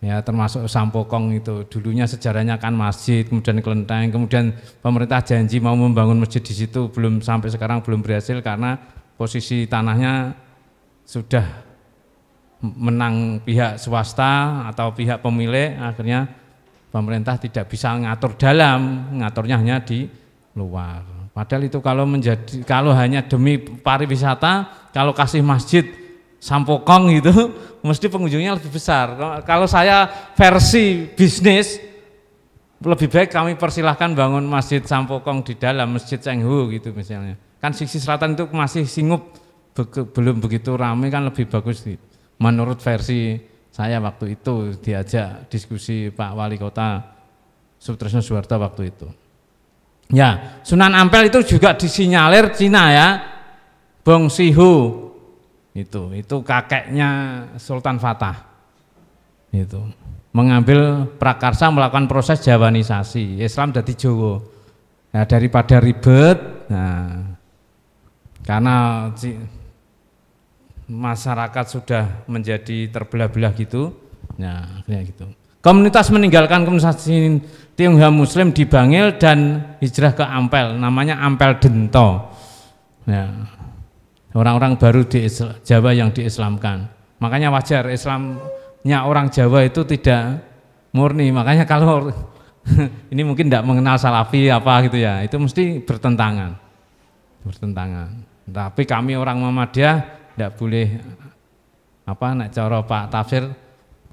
Ya termasuk Sampokong itu dulunya sejarahnya kan masjid, kemudian kelenteng, kemudian pemerintah janji mau membangun masjid di situ, belum sampai sekarang belum berhasil karena posisi tanahnya sudah menang pihak swasta atau pihak pemilik, akhirnya pemerintah tidak bisa ngatur dalam, ngaturnya hanya di luar. Padahal itu kalau hanya demi pariwisata, kalau kasih masjid Sampokong gitu, mesti pengunjungnya lebih besar. Kalau saya versi bisnis, lebih baik kami persilahkan bangun masjid Sampokong di dalam, masjid Cengho gitu misalnya. Kan sisi selatan itu masih Singup, belum begitu ramai, kan lebih bagus menurut versi saya waktu itu diajak diskusi Pak Wali Kota Sutrisno Suharto waktu itu. Ya, Sunan Ampel itu juga disinyalir Cina ya, Bong Sihu itu kakeknya Sultan Fatah, itu mengambil prakarsa melakukan proses Jawanisasi, Islam dari Jawa. Nah, daripada ribet, nah karena masyarakat sudah menjadi terbelah-belah gitu, nah akhirnya gitu. Komunitas meninggalkan komunitas Tionghoa Muslim di Bangil dan hijrah ke Ampel, namanya Ampel Dento. Ya, orang-orang baru di Jawa yang diislamkan. Makanya wajar Islamnya orang Jawa itu tidak murni. Makanya kalau ini mungkin tidak mengenal Salafi apa gitu ya, itu mesti bertentangan. Tapi kami orang Muhammadiyah tidak boleh nek cara Pak Tafsir,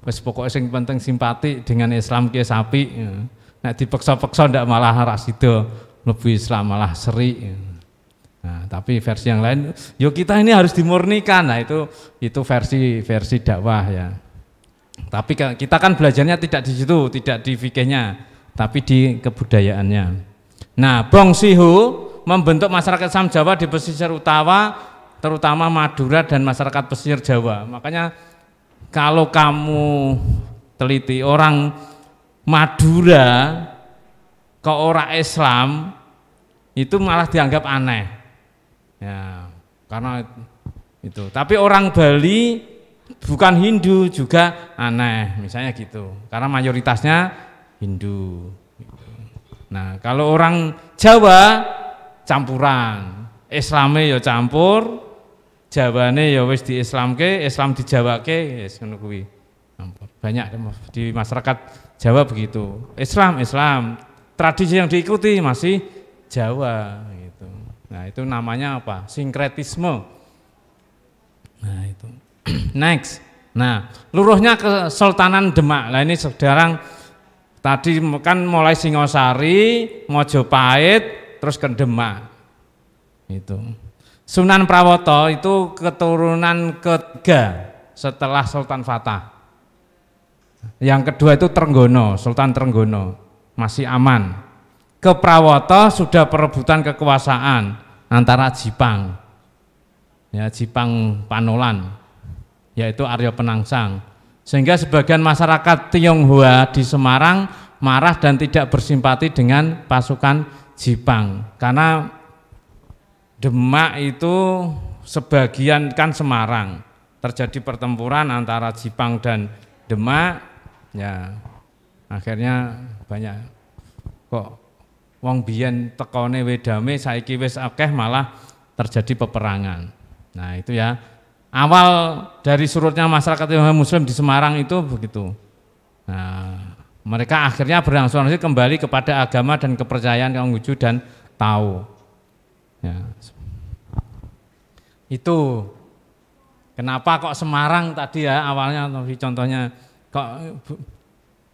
wis pokoknya yang penting simpati dengan Islam ki sapi. Nek dipeksa-peksa ndak malah rasido lebih Islam malah seri. Nah, tapi versi yang lain, yo kita ini harus dimurnikan. Nah, itu versi dakwah ya. Tapi kita kan belajarnya tidak di situ, tidak di fikihnya, tapi di kebudayaannya. Nah, Bong Sihu membentuk masyarakat Islam Jawa di pesisir utara, terutama Madura dan masyarakat pesisir Jawa. Makanya kalau kamu teliti orang Madura ke orang Islam itu malah dianggap aneh. Ya, karena itu. Tapi orang Bali bukan Hindu juga aneh, misalnya gitu. Karena mayoritasnya Hindu. Nah, kalau orang Jawa campuran, Islame ya campur, Jawane ya wis diislamke, Islam dijawake, wis ngono kuwi. Banyak di masyarakat Jawa begitu. Islam, tradisi yang diikuti masih Jawa gitu. Nah, itu namanya apa? Sinkretisme. Nah, itu. Next. Nah, luruhnya Kesultanan Demak. Nah, ini sekarang tadi kan mulai Singosari, Mojopahit, terus ke Demak. Itu. Sunan Prawoto itu keturunan ketiga setelah Sultan Fatah. Yang kedua itu Trenggono, Sultan Trenggono, masih aman. Ke Prawoto sudah perebutan kekuasaan antara Jipang, ya Jipang Panolan, yaitu Arya Penangsang. Sehingga sebagian masyarakat Tionghoa di Semarang marah dan tidak bersimpati dengan pasukan Jipang, karena Demak itu sebagian kan Semarang, terjadi pertempuran antara Jipang dan Demak, ya akhirnya banyak kok wong biyen tekone wedame saiki wis akeh malah terjadi peperangan. Nah, itu ya awal dari surutnya masyarakat Muslim di Semarang itu begitu. Nah, mereka akhirnya berangsur kembali kepada agama dan kepercayaan Konghucu dan Tao. Ya. Itu kenapa kok Semarang tadi ya awalnya contohnya kok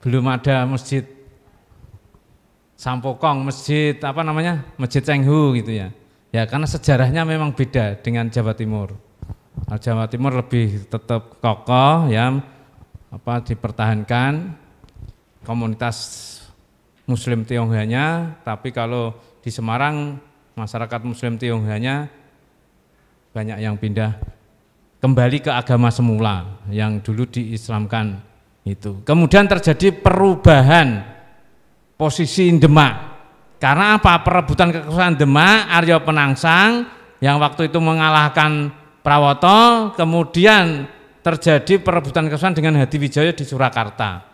belum ada masjid Sampokong, masjid apa namanya, masjid Cenghu gitu ya. Ya karena sejarahnya memang beda dengan Jawa Timur. Nah, Jawa Timur lebih tetap kokoh ya, apa dipertahankan komunitas Muslim Tionghoanya, tapi kalau di Semarang masyarakat Muslim Tionghoanya banyak yang pindah kembali ke agama semula yang dulu diislamkan itu. Kemudian terjadi perubahan posisi Demak. Karena apa? Perebutan kekuasaan Demak, Arya Penangsang yang waktu itu mengalahkan Prawoto, kemudian terjadi perebutan kekuasaan dengan Hadiwijaya di Surakarta.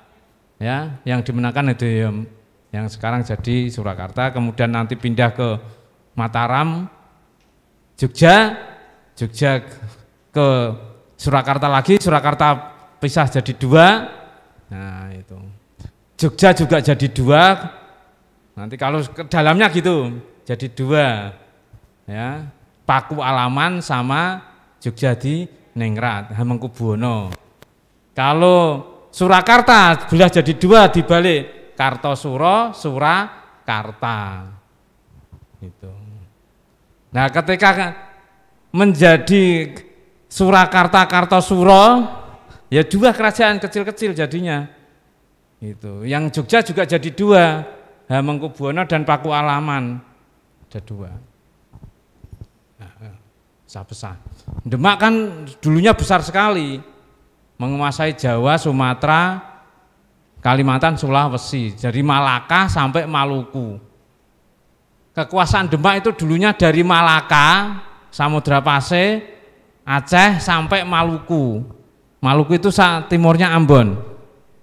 Ya, yang dimenangkan itu yang sekarang jadi Surakarta, kemudian nanti pindah ke Mataram, Jogja ke Surakarta lagi, Surakarta pisah jadi dua. Nah, itu. Jogja juga jadi dua. Nanti kalau ke dalamnya gitu, jadi dua. Ya, Paku Alaman sama Jogja di Ningrat, Hamengkubuwono. Kalau Surakarta belah jadi dua dibalik Kartosuro, Surakarta. Itu. Nah, ketika menjadi Surakarta, Kartosuro, ya dua kerajaan kecil-kecil jadinya. Itu. Yang Jogja juga jadi dua, Hamengkubuwono dan Paku Alaman, ada dua. Besar-besar. Demak kan dulunya besar sekali, menguasai Jawa, Sumatera, Kalimantan, Sulawesi, dari Malaka sampai Maluku. Kekuasaan Demak itu dulunya dari Malaka, Samudra Pasir, Aceh sampai Maluku. Maluku itu timurnya Ambon,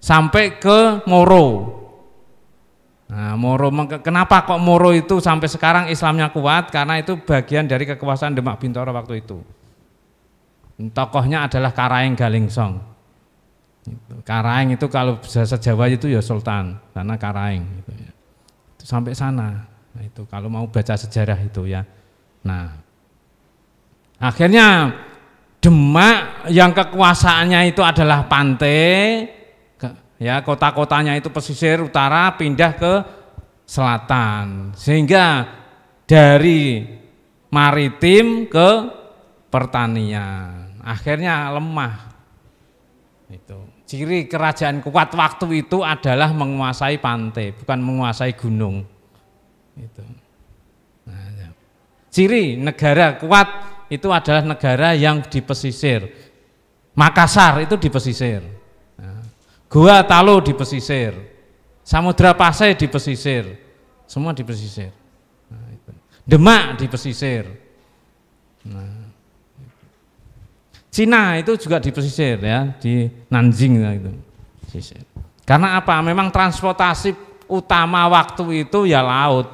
sampai ke Moro. Nah, Moro, kenapa kok Moro itu sampai sekarang Islamnya kuat? Karena itu bagian dari kekuasaan Demak Bintoro waktu itu. Tokohnya adalah Karaeng Galengsong. Karaeng itu kalau bahasa Jawa itu ya Sultan, karena Karaeng. Gitu ya. Itu sampai sana. Nah, itu kalau mau baca sejarah itu ya. Nah, akhirnya Demak yang kekuasaannya itu adalah pantai, ya kota-kotanya itu pesisir utara pindah ke selatan, sehingga dari maritim ke pertanian akhirnya lemah. Itu ciri kerajaan kuat waktu itu adalah menguasai pantai, bukan menguasai gunung. Itu. Nah, ciri negara kuat itu adalah negara yang di pesisir. Makassar itu di pesisir. Goa Talo di pesisir, Samudra Pasir di pesisir, semua di pesisir. Nah, itu. Demak di pesisir. Nah, Cina itu juga di pesisir ya, di Nanjing itu pesisir. Karena apa? Memang transportasi utama waktu itu ya laut.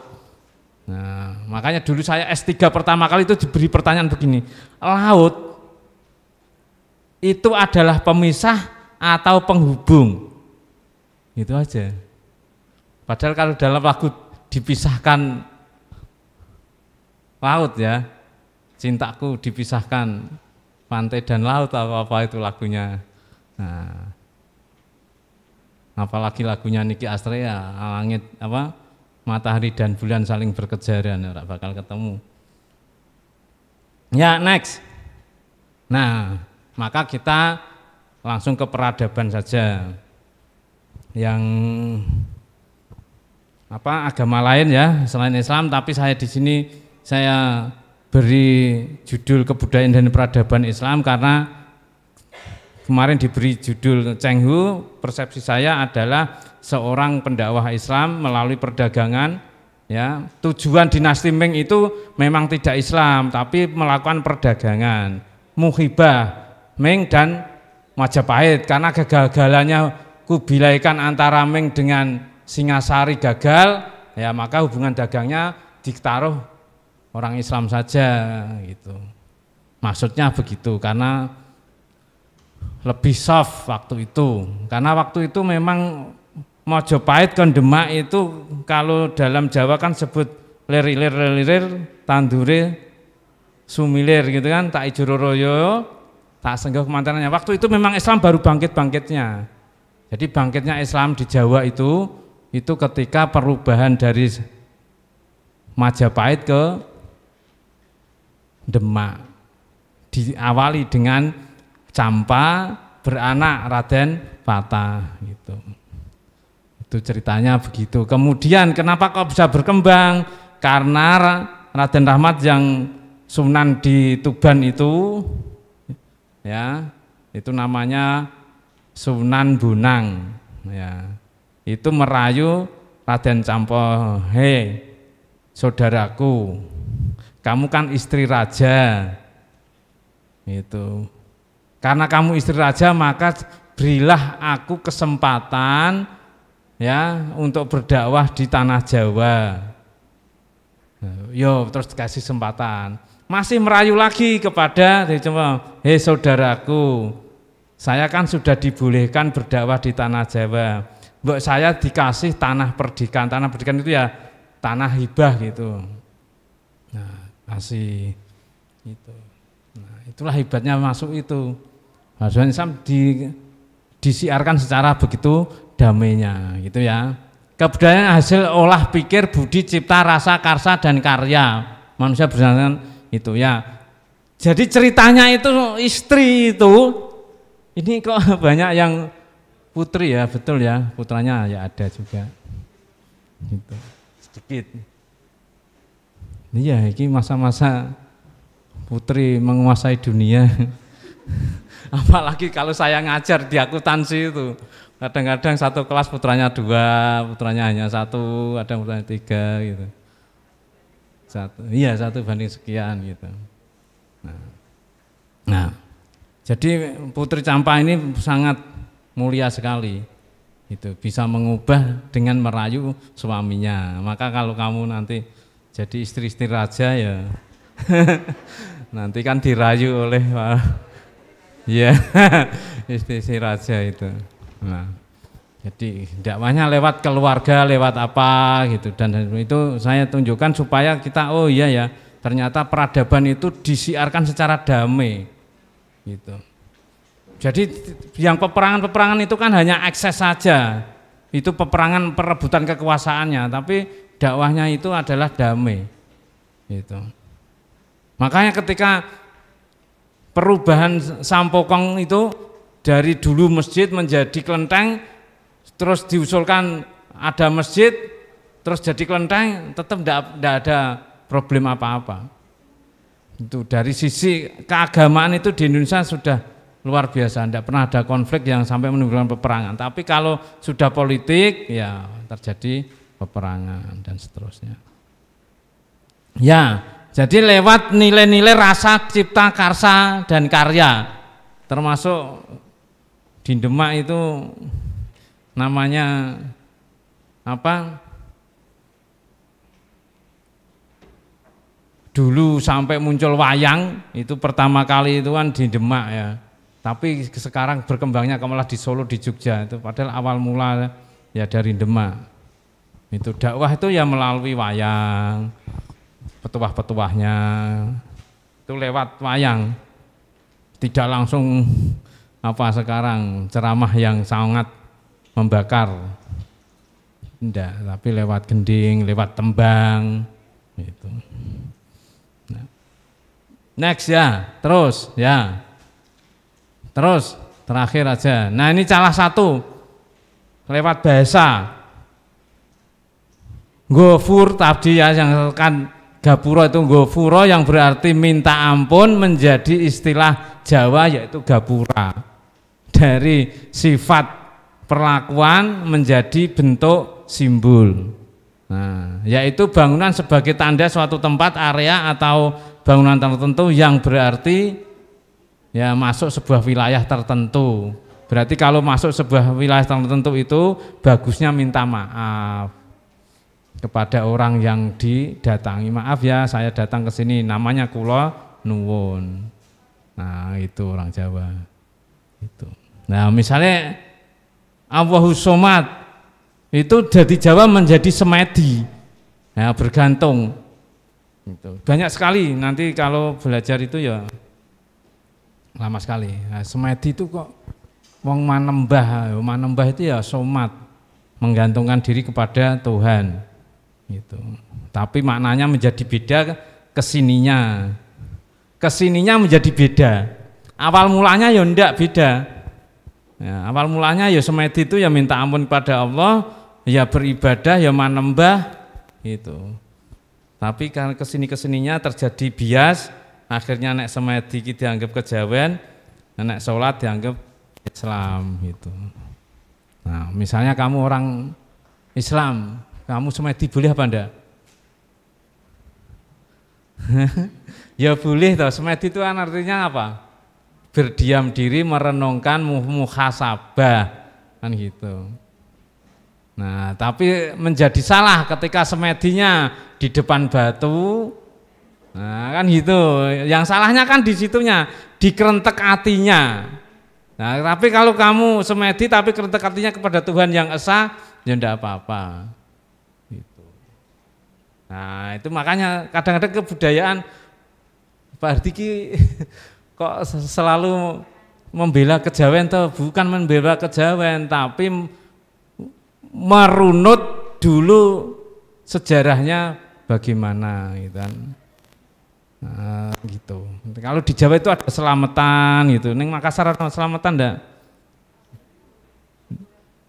Nah, makanya dulu saya S3 pertama kali itu diberi pertanyaan begini, laut itu adalah pemisah atau penghubung? Itu aja. Padahal kalau dalam lagu dipisahkan laut ya, cintaku dipisahkan pantai dan laut, apa itu lagunya. Nah, apalagi lagunya Niki Astrea, langit apa, matahari dan bulan saling berkejaran, ora bakal ketemu. Ya, next. Nah, maka kita langsung ke peradaban saja. Yang apa, agama lain ya selain Islam, tapi saya di sini saya beri judul kebudayaan dan peradaban Islam karena kemarin diberi judul Cheng Hu. Persepsi saya adalah seorang pendakwah Islam melalui perdagangan ya. Tujuan dinasti Ming itu memang tidak Islam tapi melakukan perdagangan. Muhibah Ming dan Majapahit karena kegagalannya Kubilai Khan antara Ming dengan Singasari gagal ya, maka hubungan dagangnya ditaruh orang Islam saja gitu. Maksudnya begitu karena lebih soft waktu itu. Karena waktu itu memang Majapahit kon Demak itu kalau dalam Jawa kan sebut lir-lir tandure sumilir gitu kan, tak ijuroroyo tak senggah kemantanannya. Waktu itu memang Islam baru bangkit-bangkitnya. Jadi bangkitnya Islam di Jawa itu ketika perubahan dari Majapahit ke Demak, diawali dengan Campa beranak Raden Patah gitu. Itu ceritanya begitu. Kemudian kenapa kok bisa berkembang? Karena Raden Rahmat yang Sunan di Tuban itu ya, itu namanya Sunan Bonang ya. Itu merayu Raden Campa, "Hei, saudaraku, kamu kan istri raja." Itu. Karena kamu istri raja, maka berilah aku kesempatan ya untuk berdakwah di tanah Jawa. Yo, terus dikasih kesempatan. Masih merayu lagi kepada "Hei saudaraku, saya kan sudah dibolehkan berdakwah di tanah Jawa. Mbok saya dikasih tanah perdikan. Tanah perdikan itu ya tanah hibah gitu. Nah, kasih itu. Nah, itulah hebatnya masuk itu. Maksudnya Islam disiarkan secara begitu damainya gitu ya. Kebudayaan hasil olah pikir, budi, cipta, rasa, karsa dan karya manusia berdasarkan itu ya. Jadi ceritanya itu istri itu ini kok banyak yang putri ya, betul ya, putranya ya ada juga gitu, sedikit. Iya, ini masa-masa putri menguasai dunia. Apalagi kalau saya ngajar di akuntansi itu, kadang-kadang satu kelas putranya 2, putranya hanya 1, ada putranya 3 gitu. 1 banding sekian gitu. Nah, jadi Putri Campa ini sangat mulia sekali. Itu bisa mengubah dengan merayu suaminya. Maka kalau kamu nanti jadi istri-istri raja ya nanti kan dirayu oleh ya istri raja itu. Nah, jadi dakwahnya lewat keluarga, lewat apa gitu, dan itu saya tunjukkan supaya kita oh iya ya, ternyata peradaban itu disiarkan secara damai gitu. Jadi yang peperangan itu kan hanya ekses saja, itu peperangan perebutan kekuasaannya, tapi dakwahnya itu adalah damai gitu. Makanya ketika perubahan Sampokong itu dari dulu masjid menjadi kelenteng, terus diusulkan ada masjid, terus jadi kelenteng, tetap tidak ada problem apa-apa. Itu dari sisi keagamaan itu di Indonesia sudah luar biasa, tidak pernah ada konflik yang sampai menimbulkan peperangan. Tapi kalau sudah politik, ya terjadi peperangan dan seterusnya. Ya, jadi lewat nilai-nilai rasa, cipta, karsa dan karya termasuk di Demak itu namanya apa? Dulu sampai muncul wayang itu pertama kali itu kan di Demak ya. Tapi sekarang berkembangnya malah di Solo, di Jogja itu. Padahal awal mula ya dari Demak. Itu dakwah itu ya melalui wayang, petuah-petuahnya itu lewat wayang. Tidak langsung apa sekarang ceramah yang sangat membakar. Tidak, tapi lewat gending, lewat tembang gitu. Next ya, terus terakhir aja. Nah ini salah satu lewat bahasa. Ghafur tadi ya yang kan gapura itu ghafura yang berarti minta ampun menjadi istilah Jawa yaitu gapura. Dari sifat perlakuan menjadi bentuk simbol. Nah, yaitu bangunan sebagai tanda suatu tempat, area atau bangunan tertentu yang berarti ya masuk sebuah wilayah tertentu. Berarti kalau masuk sebuah wilayah tertentu itu bagusnya minta maaf kepada orang yang didatangi. Maaf ya, saya datang ke sini namanya kula nuwun. Nah, itu orang Jawa. Itu. Nah, misalnya Allahus Somad itu dari Jawa menjadi semedi, ya, bergantung. Itu. Banyak sekali nanti kalau belajar itu ya lama sekali. Nah, semedi itu kok wong manembah itu ya somat, menggantungkan diri kepada Tuhan. Gitu. Tapi maknanya menjadi beda kesininya. Kesininya menjadi beda. Awal mulanya ya enggak beda. Ya, awal mulanya ya semedi itu ya minta ampun kepada Allah, ya beribadah, ya manembah itu. Tapi karena kesininya terjadi bias, akhirnya nek semedi kita dianggap kejawen, nek sholat dianggap Islam gitu. Nah, misalnya kamu orang Islam, kamu semedi boleh apa enggak? Ya boleh toh, semedi itu kan artinya apa? Berdiam diri, merenungkan, muhasabah kan gitu. Nah, tapi menjadi salah ketika semedinya di depan batu. Nah, kan gitu. Yang salahnya kan di situnya, dikerentek hatinya. Nah, tapi kalau kamu semedi tapi kerentek hatinya kepada Tuhan yang esa, ya enggak apa-apa. Gitu. Nah, itu makanya kadang-kadang kebudayaan Pak Hardiki kok selalu membela kejawen tuh, bukan membela kejawen tapi merunut dulu sejarahnya bagaimana gitu kan. Nah, gitu. Kalau di Jawa itu ada selamatan gitu. Ning Makassar ada selamatan enggak?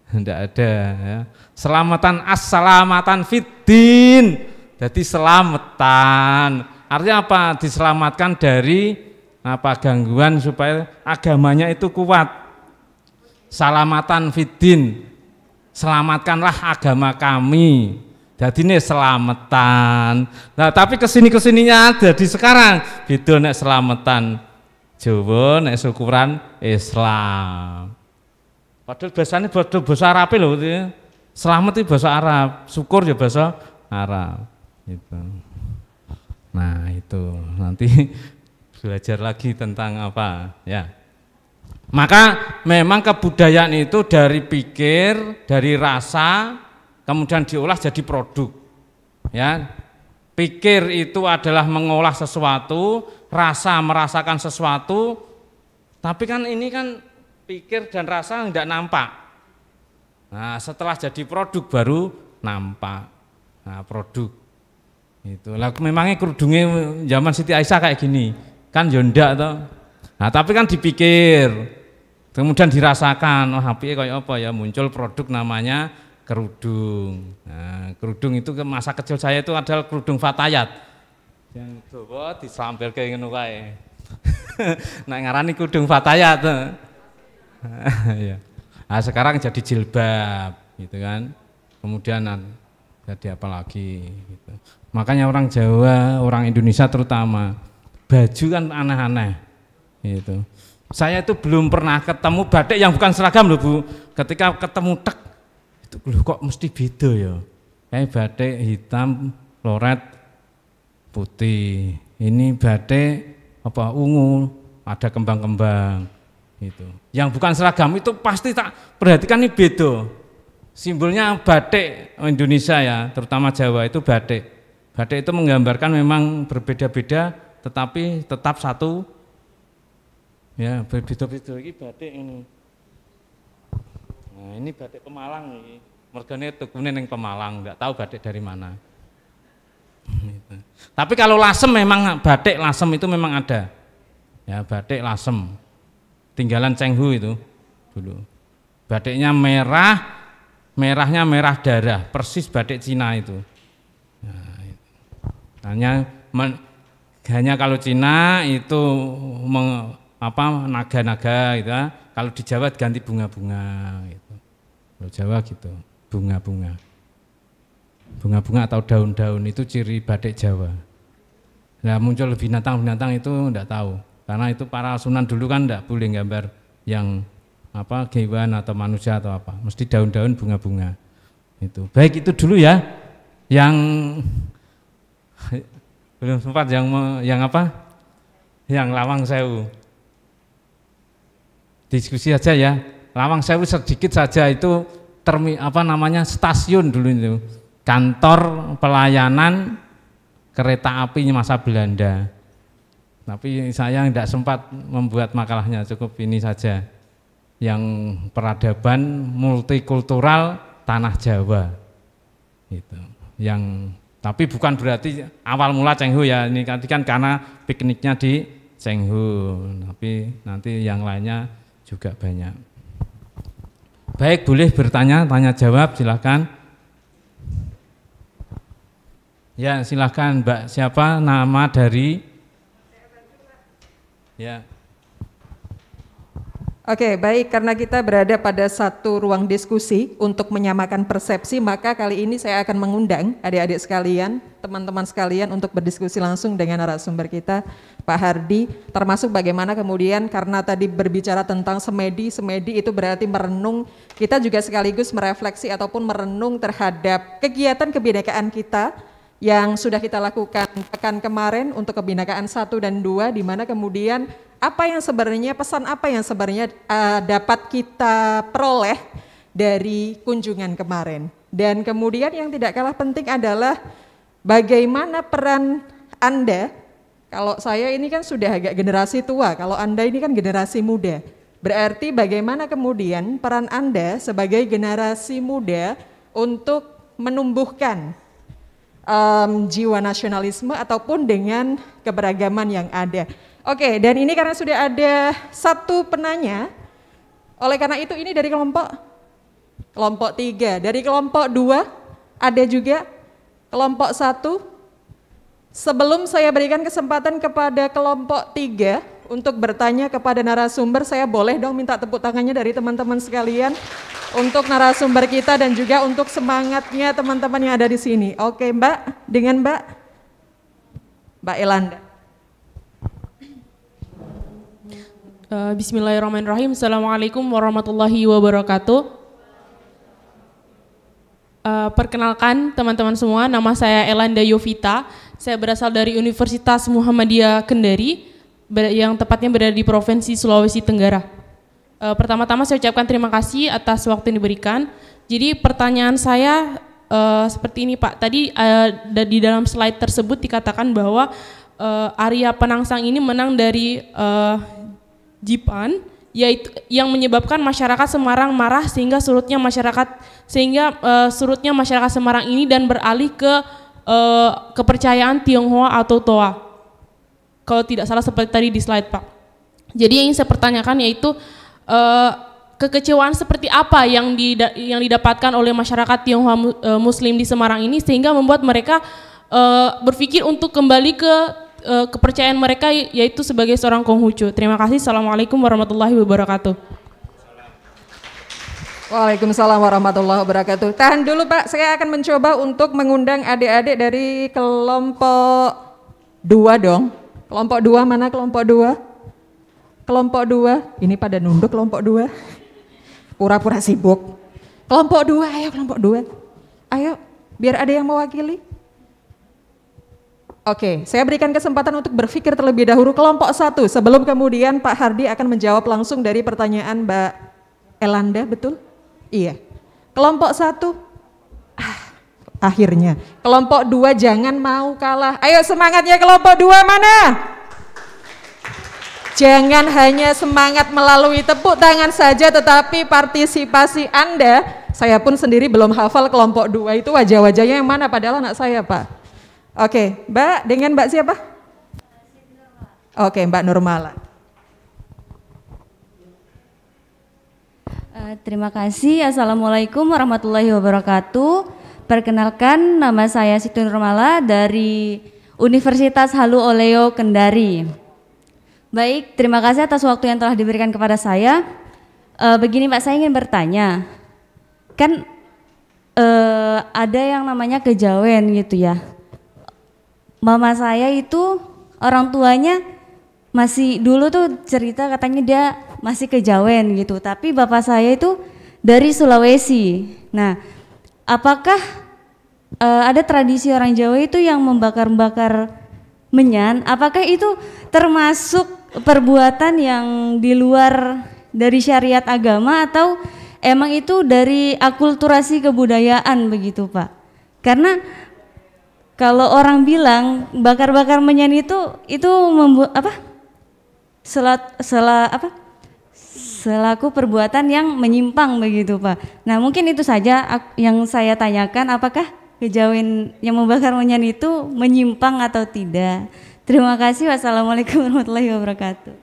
Enggak ada ya. Selamatan as-salamatan fiddin. Jadi selamatan. Artinya apa? Diselamatkan dari apa gangguan supaya agamanya itu kuat. Salamatan fiddin. Selamatkanlah agama kami. Jadi ini selamatan. Nah, tapi kesininya jadi sekarang beda nek selamatan Jawa, nek syukuran Islam. Padahal bahasanya bahasa Arab loh. Selamat itu bahasa Arab, syukur ya bahasa Arab. Gitu. Nah itu nanti belajar lagi tentang apa ya. Maka memang kebudayaan itu dari pikir, dari rasa, kemudian diolah jadi produk. Ya, pikir itu adalah mengolah sesuatu, rasa merasakan sesuatu, tapi kan ini kan pikir dan rasa tidak nampak. Nah, setelah jadi produk baru nampak. Nah, produk itu. Lah memangnya kerudungnya zaman Siti Aisyah kayak gini, kan ya ndak toh. Nah, tapi kan dipikir, kemudian dirasakan, oh HP kayak apa ya, muncul produk namanya kerudung. Nah, kerudung itu ke masa kecil saya itu adalah kerudung Fatayat. Yang dawa disampel kayak ngono kae. Nah, ngarani kerudung Fatayat. Ya. Nah, sekarang jadi jilbab gitu kan. Kemudian jadi apa lagi gitu. Makanya orang Jawa, orang Indonesia terutama baju kan aneh-aneh gitu. Saya itu belum pernah ketemu batik yang bukan seragam loh Bu. Ketika ketemu tek, itu loh kok mesti beda ya. Kayak batik hitam, loret, putih. Ini batik apa ungu, ada kembang-kembang itu. Yang bukan seragam itu pasti tak perhatikan ini beda. Simbolnya batik Indonesia ya, terutama Jawa itu batik. Batik itu menggambarkan memang berbeda-beda, tetapi tetap satu. Ya, berbeda-beda ini batik ini. Nah, ini batik Pemalang ini. Mergane tukune ning Pemalang, enggak tahu batik dari mana. Gitu. Tapi kalau lasem memang batik lasem itu memang ada. Ya, batik lasem. Tinggalan Chenghu itu dulu. Batiknya merah, merahnya merah darah, persis batik Cina itu. Nah, itu. Hanya kalau Cina itu naga-naga gitu ya. Kalau di Jawa ganti bunga-bunga gitu. Kalau Jawa gitu, bunga-bunga. Bunga-bunga atau daun-daun itu ciri batik Jawa. Nah, muncul binatang-binatang itu enggak tahu. Karena itu para Sunan dulu kan enggak boleh gambar yang hewan atau manusia atau apa. Mesti daun-daun bunga-bunga. Itu. Baik itu dulu ya. Yang belum sempat yang Lawang Sewu. Diskusi aja ya. Lawang Sewu sedikit saja itu stasiun dulu itu. Kantor pelayanan kereta api masa Belanda. Tapi saya tidak sempat membuat makalahnya, cukup ini saja. Yang peradaban multikultural tanah Jawa. Gitu. Tapi bukan berarti awal mula Chenghu ya. Ini kan karena pikniknya di Chenghu. Tapi nanti yang lainnya juga banyak. Baik, boleh bertanya, tanya jawab, silakan. Ya, silakan Mbak, siapa nama dari? Ya. Oke, baik, karena kita berada pada satu ruang diskusi untuk menyamakan persepsi, maka kali ini saya akan mengundang adik-adik sekalian, teman-teman sekalian untuk berdiskusi langsung dengan narasumber kita, Pak Hardi, termasuk bagaimana kemudian karena tadi berbicara tentang semedi itu berarti merenung, kita juga sekaligus merefleksi ataupun merenung terhadap kegiatan kebinekaan kita yang sudah kita lakukan pekan kemarin untuk kebinekaan 1 dan 2, di mana kemudian pesan apa yang sebenarnya dapat kita peroleh dari kunjungan kemarin. Dan kemudian yang tidak kalah penting adalah bagaimana peran Anda, kalau saya ini kan sudah agak generasi tua, kalau Anda ini kan generasi muda. Berarti bagaimana kemudian peran Anda sebagai generasi muda untuk menumbuhkan jiwa nasionalisme ataupun dengan keberagaman yang ada. Oke, dan ini karena sudah ada satu penanya, oleh karena itu ini dari kelompok 3, dari kelompok 2 ada juga kelompok 1. Sebelum saya berikan kesempatan kepada kelompok 3 untuk bertanya kepada narasumber, saya boleh dong minta tepuk tangannya dari teman-teman sekalian untuk narasumber kita dan juga untuk semangatnya teman-teman yang ada di sini. Oke Mbak, dengan Mbak Elanda. Bismillahirrahmanirrahim. Assalamualaikum warahmatullahi wabarakatuh. Perkenalkan teman-teman semua, nama saya Elanda Yovita. Saya berasal dari Universitas Muhammadiyah Kendari, yang tepatnya berada di Provinsi Sulawesi Tenggara. Pertama-tama saya ucapkan terima kasih atas waktu yang diberikan. Jadi pertanyaan saya seperti ini Pak. Tadi di dalam slide tersebut dikatakan bahwa Arya Penangsang ini menang dari Jipan, yaitu yang menyebabkan masyarakat Semarang marah sehingga surutnya masyarakat Semarang ini dan beralih ke kepercayaan Tionghoa atau Toa. Kalau tidak salah seperti tadi di slide Pak. Jadi yang ingin saya pertanyakan yaitu kekecewaan seperti apa yang didapatkan oleh masyarakat Tionghoa Muslim di Semarang ini sehingga membuat mereka berpikir untuk kembali ke kepercayaan mereka yaitu sebagai seorang Konghucu. Terima kasih. Assalamualaikum warahmatullahi wabarakatuh. Waalaikumsalam warahmatullahi wabarakatuh. Tahan dulu Pak, saya akan mencoba untuk mengundang adik-adik dari kelompok 2 dong. Kelompok 2 mana kelompok 2? Kelompok 2, ini pada nunduk kelompok 2. Pura-pura sibuk. Kelompok 2, ayo kelompok 2. Ayo, biar ada yang mewakili. Oke, saya berikan kesempatan untuk berpikir terlebih dahulu kelompok 1 sebelum kemudian Pak Hardi akan menjawab langsung dari pertanyaan Mbak Elanda, betul? Iya. Kelompok 1, akhirnya. Kelompok 2 jangan mau kalah. Ayo semangatnya kelompok 2 mana? Jangan hanya semangat melalui tepuk tangan saja, tetapi partisipasi Anda, saya pun sendiri belum hafal kelompok 2 itu wajah-wajahnya yang mana, padahal anak saya Pak. Oke, Mbak, dengan Mbak siapa? Oke, Mbak Nurmala. Terima kasih. Assalamualaikum warahmatullahi wabarakatuh. Perkenalkan, nama saya Siti Nurmala dari Universitas Halu Oleo Kendari. Baik, terima kasih atas waktu yang telah diberikan kepada saya. Begini Pak, saya ingin bertanya. Kan ada yang namanya kejawen gitu ya. Mama saya itu orang tuanya masih dulu tuh cerita katanya dia masih kejawen gitu, tapi bapak saya itu dari Sulawesi. Nah, apakah ada tradisi orang Jawa itu yang membakar-bakar menyan? Apakah itu termasuk perbuatan yang di luar dari syariat agama atau emang itu dari akulturasi kebudayaan begitu Pak? Karena kalau orang bilang bakar-bakar menyan itu membuat apa? Selaku perbuatan yang menyimpang begitu Pak. Nah mungkin itu saja yang saya tanyakan, apakah kejawen yang membakar menyan itu menyimpang atau tidak? Terima kasih. Wassalamualaikum warahmatullahi wabarakatuh.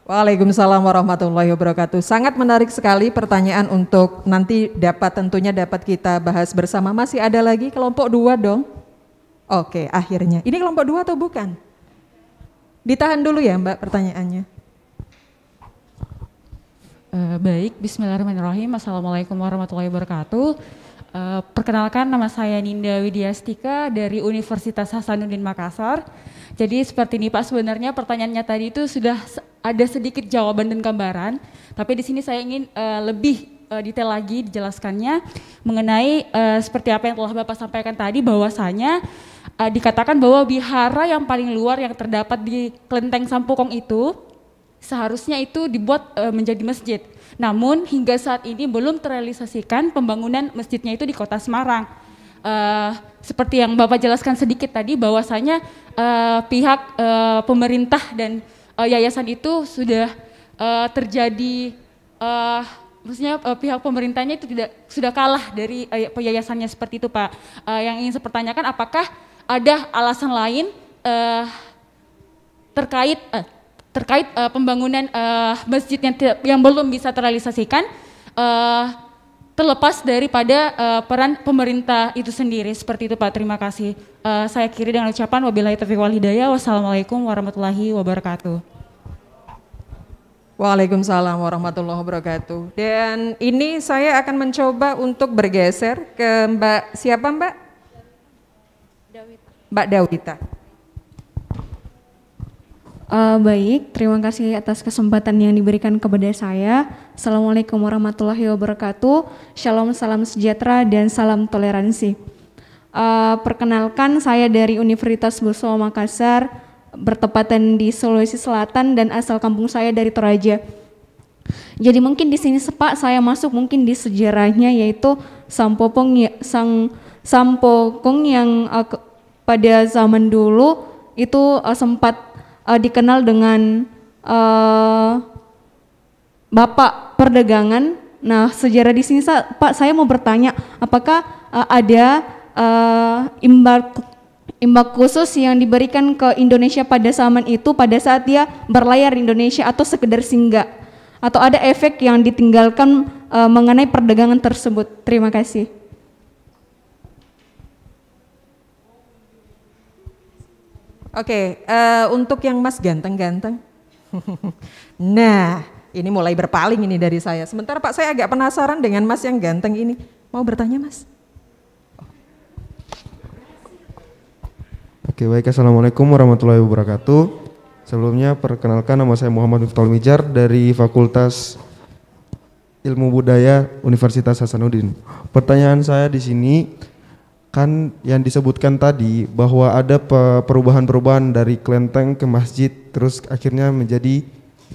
Waalaikumsalam warahmatullahi wabarakatuh. Sangat menarik sekali pertanyaan untuk nanti tentunya dapat kita bahas bersama. Masih ada lagi kelompok 2 dong? Oke, akhirnya. Ini kelompok 2 atau bukan? Ditahan dulu ya Mbak pertanyaannya. Baik, bismillahirrahmanirrahim. Assalamualaikum warahmatullahi wabarakatuh. Perkenalkan, nama saya Ninda Widiastika dari Universitas Hasanuddin Makassar. Jadi seperti ini Pak, sebenarnya pertanyaannya tadi itu sudah ada sedikit jawaban dan gambaran, tapi di sini saya ingin lebih detail lagi dijelaskannya mengenai seperti apa yang telah Bapak sampaikan tadi, bahwasanya dikatakan bahwa wihara yang paling luar yang terdapat di Kelenteng Sampokong itu seharusnya itu dibuat menjadi masjid. Namun hingga saat ini belum terrealisasikan pembangunan masjidnya itu di Kota Semarang. Seperti yang Bapak jelaskan sedikit tadi, bahwasanya pihak pemerintah dan yayasan itu sudah terjadi, maksudnya pihak pemerintahnya itu sudah kalah dari yayasannya seperti itu Pak. Yang ingin saya pertanyakan, apakah ada alasan lain terkait pembangunan masjid yang belum bisa terrealisasikan, terlepas daripada peran pemerintah itu sendiri, seperti itu Pak. Terima kasih. Saya akhiri dengan ucapan wabillahi taufiq wal hidayah. Wassalamualaikum warahmatullahi wabarakatuh. Waalaikumsalam warahmatullahi wabarakatuh. Dan ini saya akan mencoba untuk bergeser ke Mbak siapa Mbak? Mbak Dawita. Baik, terima kasih atas kesempatan yang diberikan kepada saya. Assalamualaikum warahmatullahi wabarakatuh. Shalom, salam sejahtera dan salam toleransi. Perkenalkan, saya dari Universitas Buso Makassar, bertepatan di Sulawesi Selatan dan asal kampung saya dari Toraja. Jadi mungkin di sini Pak saya masuk mungkin di sejarahnya, yaitu Sampokong yang pada zaman dulu itu sempat dikenal dengan Bapak Perdagangan. Nah, sejarah di sini Pak saya mau bertanya, apakah ada imbak khusus yang diberikan ke Indonesia pada zaman itu pada saat dia berlayar di Indonesia, atau sekedar singgah, atau ada efek yang ditinggalkan mengenai perdagangan tersebut? Terima kasih. Oke, untuk yang Mas ganteng-ganteng. Nah, ini mulai berpaling ini dari saya. Sementara Pak saya agak penasaran dengan Mas yang ganteng ini. Mau bertanya Mas? Oke, baik. Assalamualaikum warahmatullahi wabarakatuh. Sebelumnya perkenalkan, nama saya Muhammad Miftahul Mijar dari Fakultas Ilmu Budaya Universitas Hasanuddin. Pertanyaan saya di sini, kan yang disebutkan tadi bahwa ada perubahan-perubahan dari kelenteng ke masjid terus akhirnya menjadi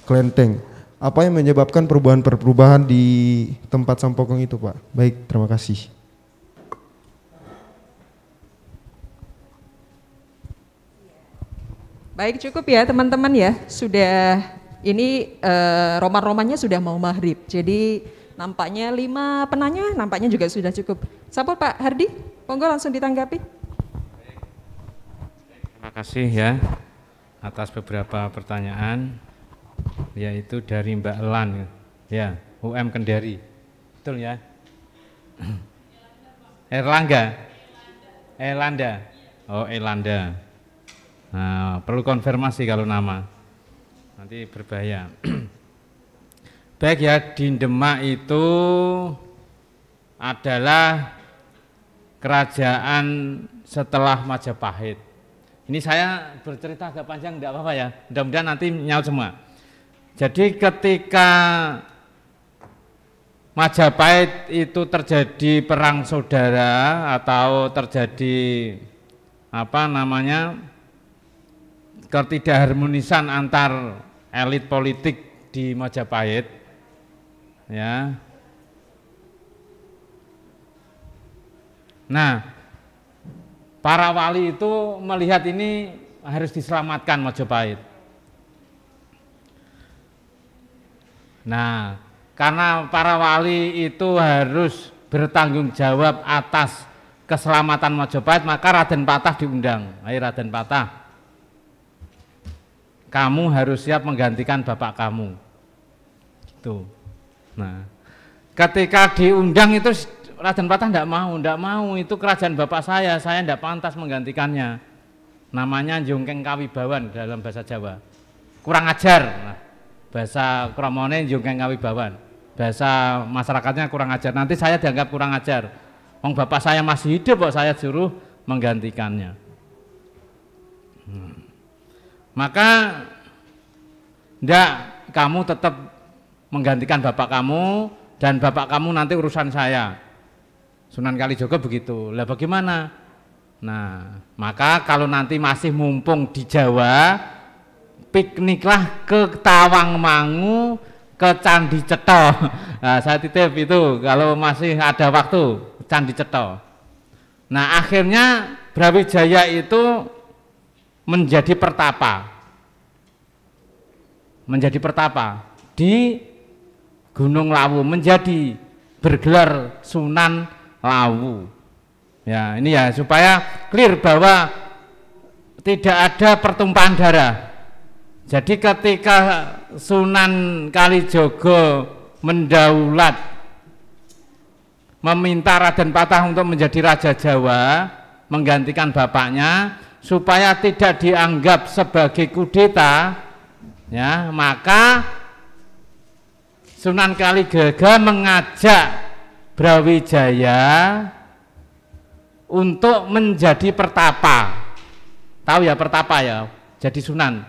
kelenteng. Apa yang menyebabkan perubahan-perubahan di tempat Sampokong itu, Pak? Baik, terima kasih. Baik, cukup ya teman-teman ya. Sudah ini roman-romannya sudah mau maghrib. Jadi nampaknya 5 penanya nampaknya juga sudah cukup. Siapa Pak Hardi? Monggo langsung ditanggapi. Terima kasih ya atas beberapa pertanyaan, yaitu dari Mbak Elan ya, UM Kendari. Betul ya? Elanda. Oh, Elanda. Nah, perlu konfirmasi kalau nama, nanti berbahaya. Baik ya, di Demak itu adalah kerajaan setelah Majapahit. Ini saya bercerita agak panjang, tidak apa-apa ya, mudah-mudahan nanti nyaut semua. Jadi ketika Majapahit itu terjadi perang saudara atau terjadi ketidakharmonisan antar elit politik di Majapahit, ya. Nah, para wali itu melihat ini harus diselamatkan Majapahit. Nah, karena para wali itu harus bertanggung jawab atas keselamatan Majapahit, maka Raden Patah diundang. Hai Raden Patah, kamu harus siap menggantikan bapak kamu. Gitu. Nah, ketika diundang itu Raden Patah tidak mau, itu kerajaan bapak saya tidak pantas menggantikannya. Namanya Jongkeng Kawibawan dalam bahasa Jawa. Kurang ajar. Nah, bahasa kromone Jongkeng Kawibawan. Bahasa masyarakatnya kurang ajar. Nanti saya dianggap kurang ajar. Wong bapak saya masih hidup kok saya suruh menggantikannya. Maka kamu tetap menggantikan bapak kamu, dan bapak kamu nanti urusan saya. Sunan Kalijogo begitu. Lah bagaimana? Nah, maka kalau nanti masih mumpung di Jawa, pikniklah ke Tawangmangu, ke Candi Cetha. Nah, saya titip itu kalau masih ada waktu, Candi Cetha. Nah, akhirnya Brawijaya itu menjadi pertapa di Gunung Lawu, menjadi bergelar Sunan Lawu. Ya, ini ya supaya clear bahwa tidak ada pertumpahan darah. Jadi ketika Sunan Kalijogo mendaulat, meminta Raden Patah untuk menjadi Raja Jawa, menggantikan bapaknya, supaya tidak dianggap sebagai kudeta, ya, maka Sunan Kalijaga mengajak Brawijaya untuk menjadi pertapa. Tahu ya pertapa ya, jadi Sunan,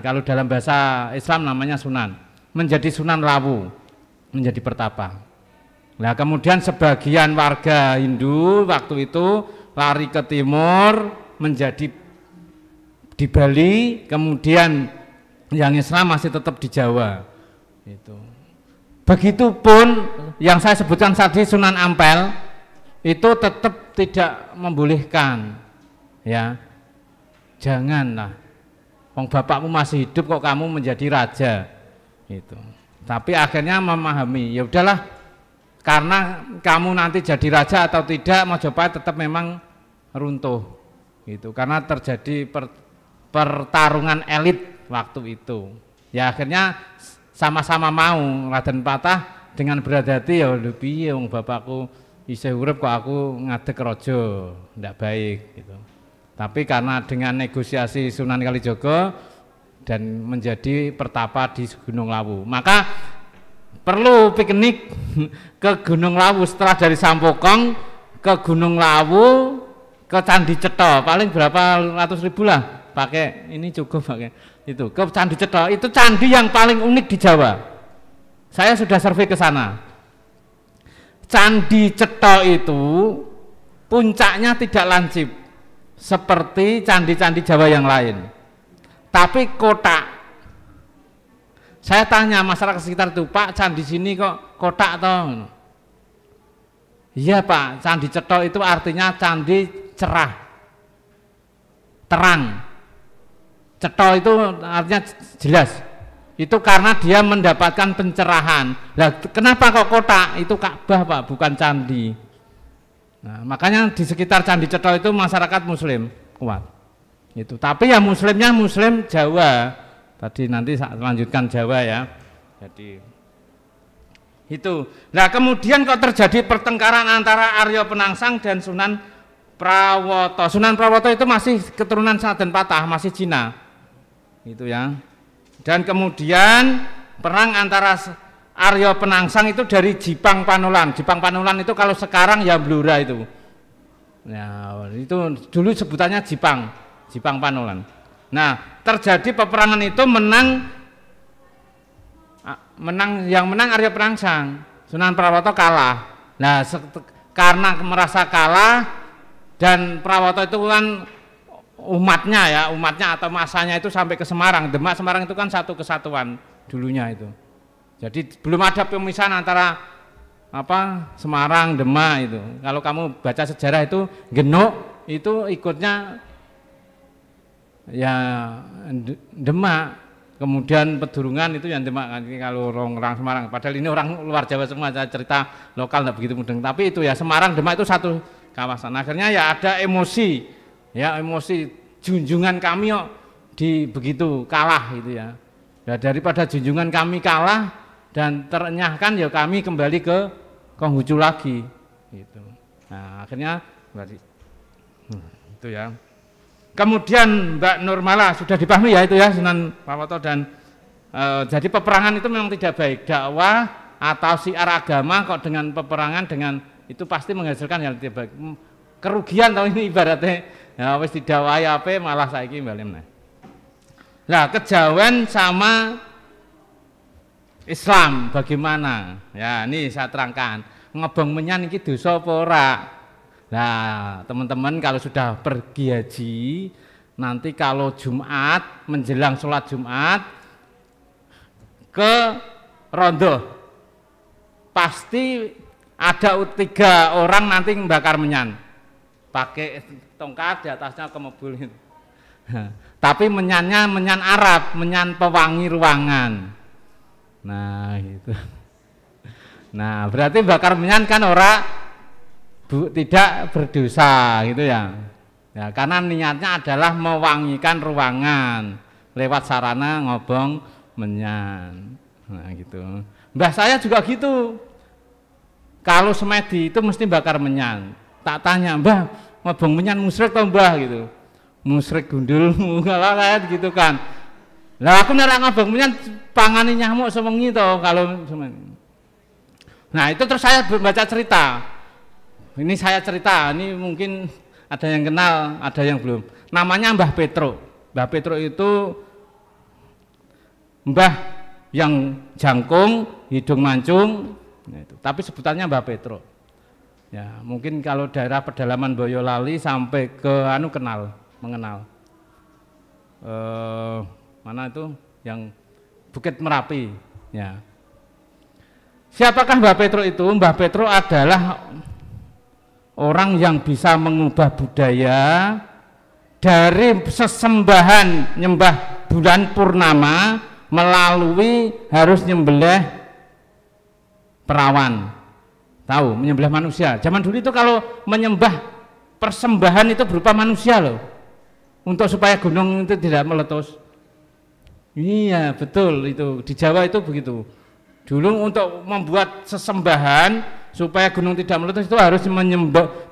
kalau dalam bahasa Islam namanya Sunan, menjadi Sunan Lawu, menjadi pertapa. Nah, kemudian sebagian warga Hindu waktu itu lari ke timur menjadi di Bali, kemudian yang Islam masih tetap di Jawa. Itu. Begitupun yang saya sebutkan tadi Sunan Ampel itu tetap tidak membolehkan, ya. Janganlah, wong bapakmu masih hidup kok kamu menjadi raja. Itu. Tapi akhirnya memahami, ya udahlah, karena kamu nanti jadi raja atau tidak, Majapahit tetap memang runtuh, gitu, karena terjadi pertarungan elit waktu itu. Ya akhirnya sama-sama mau. Raden Patah dengan berat hati, ya udah piye wong bapakku isih urip kok aku ngadeg raja, ndak baik gitu. Tapi karena dengan negosiasi Sunan Kalijogo dan menjadi pertapa di Gunung Lawu, maka perlu piknik ke Gunung Lawu. Setelah dari Sampokong ke Gunung Lawu, ke Candi Cetha, paling berapa ratus ribu lah, pakai ini cukup pakai itu ke Candi Cetha. Itu candi yang paling unik di Jawa. Saya sudah survei ke sana. Candi Cetha itu puncaknya tidak lancip seperti candi-candi Jawa yang lain, tapi kotak. Saya tanya masyarakat sekitar itu, Pak, candi sini kok kotak toh? Iya Pak, Candi Cetha itu artinya candi cerah, terang. Cetha itu artinya jelas. Itu karena dia mendapatkan pencerahan. Nah, kenapa kok kotak? Itu Ka'bah Pak, bukan candi. Nah, makanya di sekitar Candi Cetha itu masyarakat Muslim kuat. Itu. Tapi ya Muslimnya Muslim Jawa. Tadi nanti saya lanjutkan Jawa ya. Jadi itu. Nah, kemudian kok terjadi pertengkaran antara Arya Penangsang dan Sunan Prawoto. Sunan Prawoto itu masih keturunan Saden Patah, masih Cina. Itu ya. Dan kemudian perang antara Arya Penangsang itu dari Jipang Panulan. Jipang Panulan itu kalau sekarang ya Blora itu. Ya, itu dulu sebutannya Jipang Panulan. Nah, terjadi peperangan itu yang menang Arya Penangsang. Sunan Prawoto kalah. Nah, karena merasa kalah dan Prawoto itu kan umatnya atau masanya itu sampai ke Semarang. Demak Semarang itu kan satu kesatuan dulunya itu. Jadi belum ada pemisahan antara Semarang, Demak itu. Kalau kamu baca sejarah itu Genuk itu ikutnya ya Demak, kemudian Pedurungan itu yang Demak. Kalau orang Semarang, padahal ini orang luar Jawa semua, saya cerita lokal tidak begitu mudeng. Tapi itu ya Semarang, Demak itu satu kawasan. Akhirnya ya ada emosi junjungan kami kok begitu kalah gitu ya. Ya daripada junjungan kami kalah dan terenyahkan ya kami kembali ke Konghucu lagi gitu. Nah, akhirnya itu ya. Kemudian Mbak Nurmala sudah dipahami ya itu ya Sunan Prawoto dan jadi peperangan itu memang tidak baik. Dakwah atau syiar agama kok dengan peperangan dengan itu pasti menghasilkan yang tidak baik. Kerugian tau ini ibaratnya ya wis didakwahi ape malah saiki bali meneh. Nah, kejawen sama Islam bagaimana? Ya, ini saya terangkan. Ngebong menyan iki dosa apa ora? Nah, teman-teman kalau sudah pergi haji, nanti kalau Jumat menjelang sholat Jumat ke rondo, pasti ada 3 orang nanti membakar menyan, pakai tongkat di atasnya kemebul. Tapi menyannya menyan Arab, menyan pewangi ruangan. Nah gitu. Nah berarti bakar menyan kan tidak berdosa gitu ya. Ya karena niatnya adalah mewangikan ruangan lewat sarana ngobong menyan. Nah gitu. Mbah saya juga gitu. Kalau semedi itu mesti bakar menyan. Tak tanya, Mbah ngobong menyan musyrik atau Mbah gitu. Musyrik gundulmu kalah gitu kan. Lah aku nek ngobong menyan pangani nyamuk sewengi to kalau nah itu terus saya baca cerita. Ini saya cerita, ini mungkin ada yang kenal, ada yang belum. Namanya Mbah Petro. Mbah Petro itu mbah yang jangkung, hidung mancung, nah itu. Tapi sebutannya Mbah Petro. Ya, mungkin kalau daerah pedalaman Boyolali sampai ke mengenal. Mana itu yang Bukit Merapi ya. Siapakah Mbah Petro itu? Mbah Petro adalah orang yang bisa mengubah budaya dari sesembahan nyembah bulan purnama melalui harus nyembelih perawan. Tahu, menyembelih manusia. Zaman dulu itu kalau menyembah persembahan itu berupa manusia loh. Untuk supaya gunung itu tidak meletus. Iya betul itu di Jawa itu begitu. Dulu untuk membuat sesembahan supaya gunung tidak meletus itu harus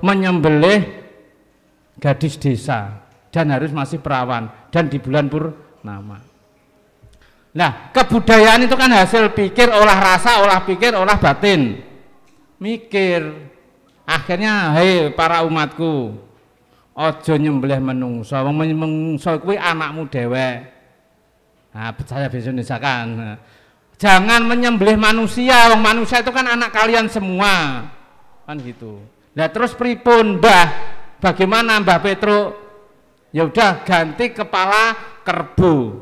menyembelih gadis desa dan harus masih perawan dan di bulan purnama. Nah kebudayaan itu kan hasil pikir, olah rasa, olah pikir, olah batin. Mikir. Akhirnya hei para umatku, Aja nyembelih menungso, wong menungso kuwi anakmu dhewe. Nah, saya bisa Indonesiakan. Jangan menyembelih manusia, wong manusia itu kan anak kalian semua. Kan gitu. Nah, terus pripun, Mbah? Bagaimana Mbah Petruk? Ya udah ganti kepala kerbau.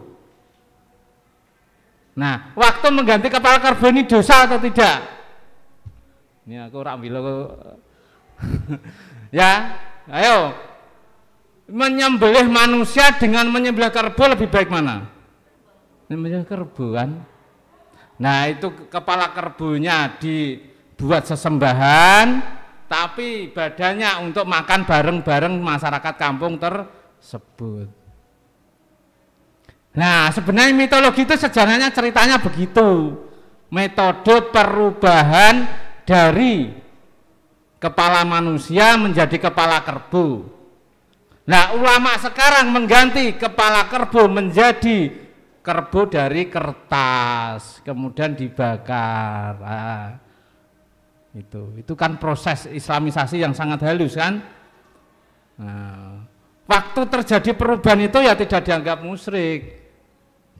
Nah, waktu mengganti kepala kerbau ini dosa atau tidak? Ini aku ora bilang ya, ayo. Menyembelih manusia dengan menyembelih kerbau lebih baik mana? Menyembelih kerbau kan? Nah, itu kepala kerbaunya dibuat sesembahan, tapi badannya untuk makan bareng-bareng masyarakat kampung tersebut. Nah, sebenarnya mitologi itu sejarahnya ceritanya begitu. Metode perubahan dari kepala manusia menjadi kepala kerbau. Nah, ulama sekarang mengganti kepala kerbau menjadi kerbau dari kertas, kemudian dibakar. Nah, itu kan proses islamisasi yang sangat halus kan. Nah, waktu terjadi perubahan itu ya tidak dianggap musyrik.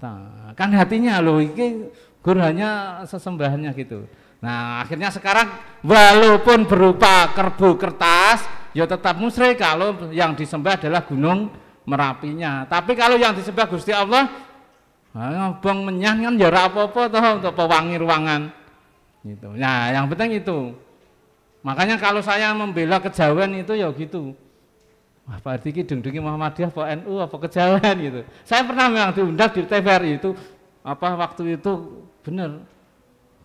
Nah, kan hatinya loh, ini hanya sesembahannya gitu. Nah, akhirnya sekarang walaupun berupa kerbau kertas, ya tetap musyrik kalau yang disembah adalah gunung Merapinya. Tapi kalau yang disembah Gusti Allah, bang menyang kan ya ora apa-apa toh untuk pewangi ruangan. Gitu. Nah, yang penting itu. Makanya kalau saya membela kejawen itu ya gitu. Wah, Pak Ardiki deng-dengi Muhammadiyah, Pak NU, apa kejawen gitu. Saya pernah memang diundang di TVRI itu waktu itu benar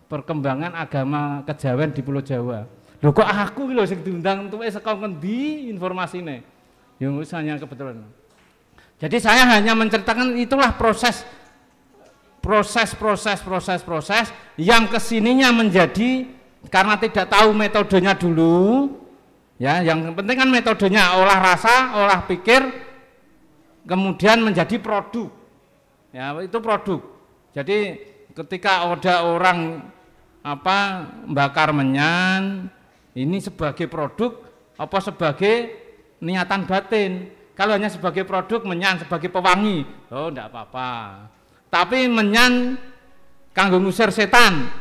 perkembangan agama kejawen di Pulau Jawa. Loh kok aku lho sing diundang untuk saka ngendi informasine? Ya hanya kebetulan. Jadi saya hanya menceritakan itulah proses yang kesininya menjadi karena tidak tahu metodenya dulu. Ya, yang penting kan metodenya olah rasa, olah pikir, kemudian menjadi produk. Ya, itu produk. Jadi ketika ada orang bakar menyan, ini sebagai produk apa sebagai niatan batin? Kalau hanya sebagai produk menyan sebagai pewangi, oh enggak apa-apa. Tapi menyan kanggo ngusir setan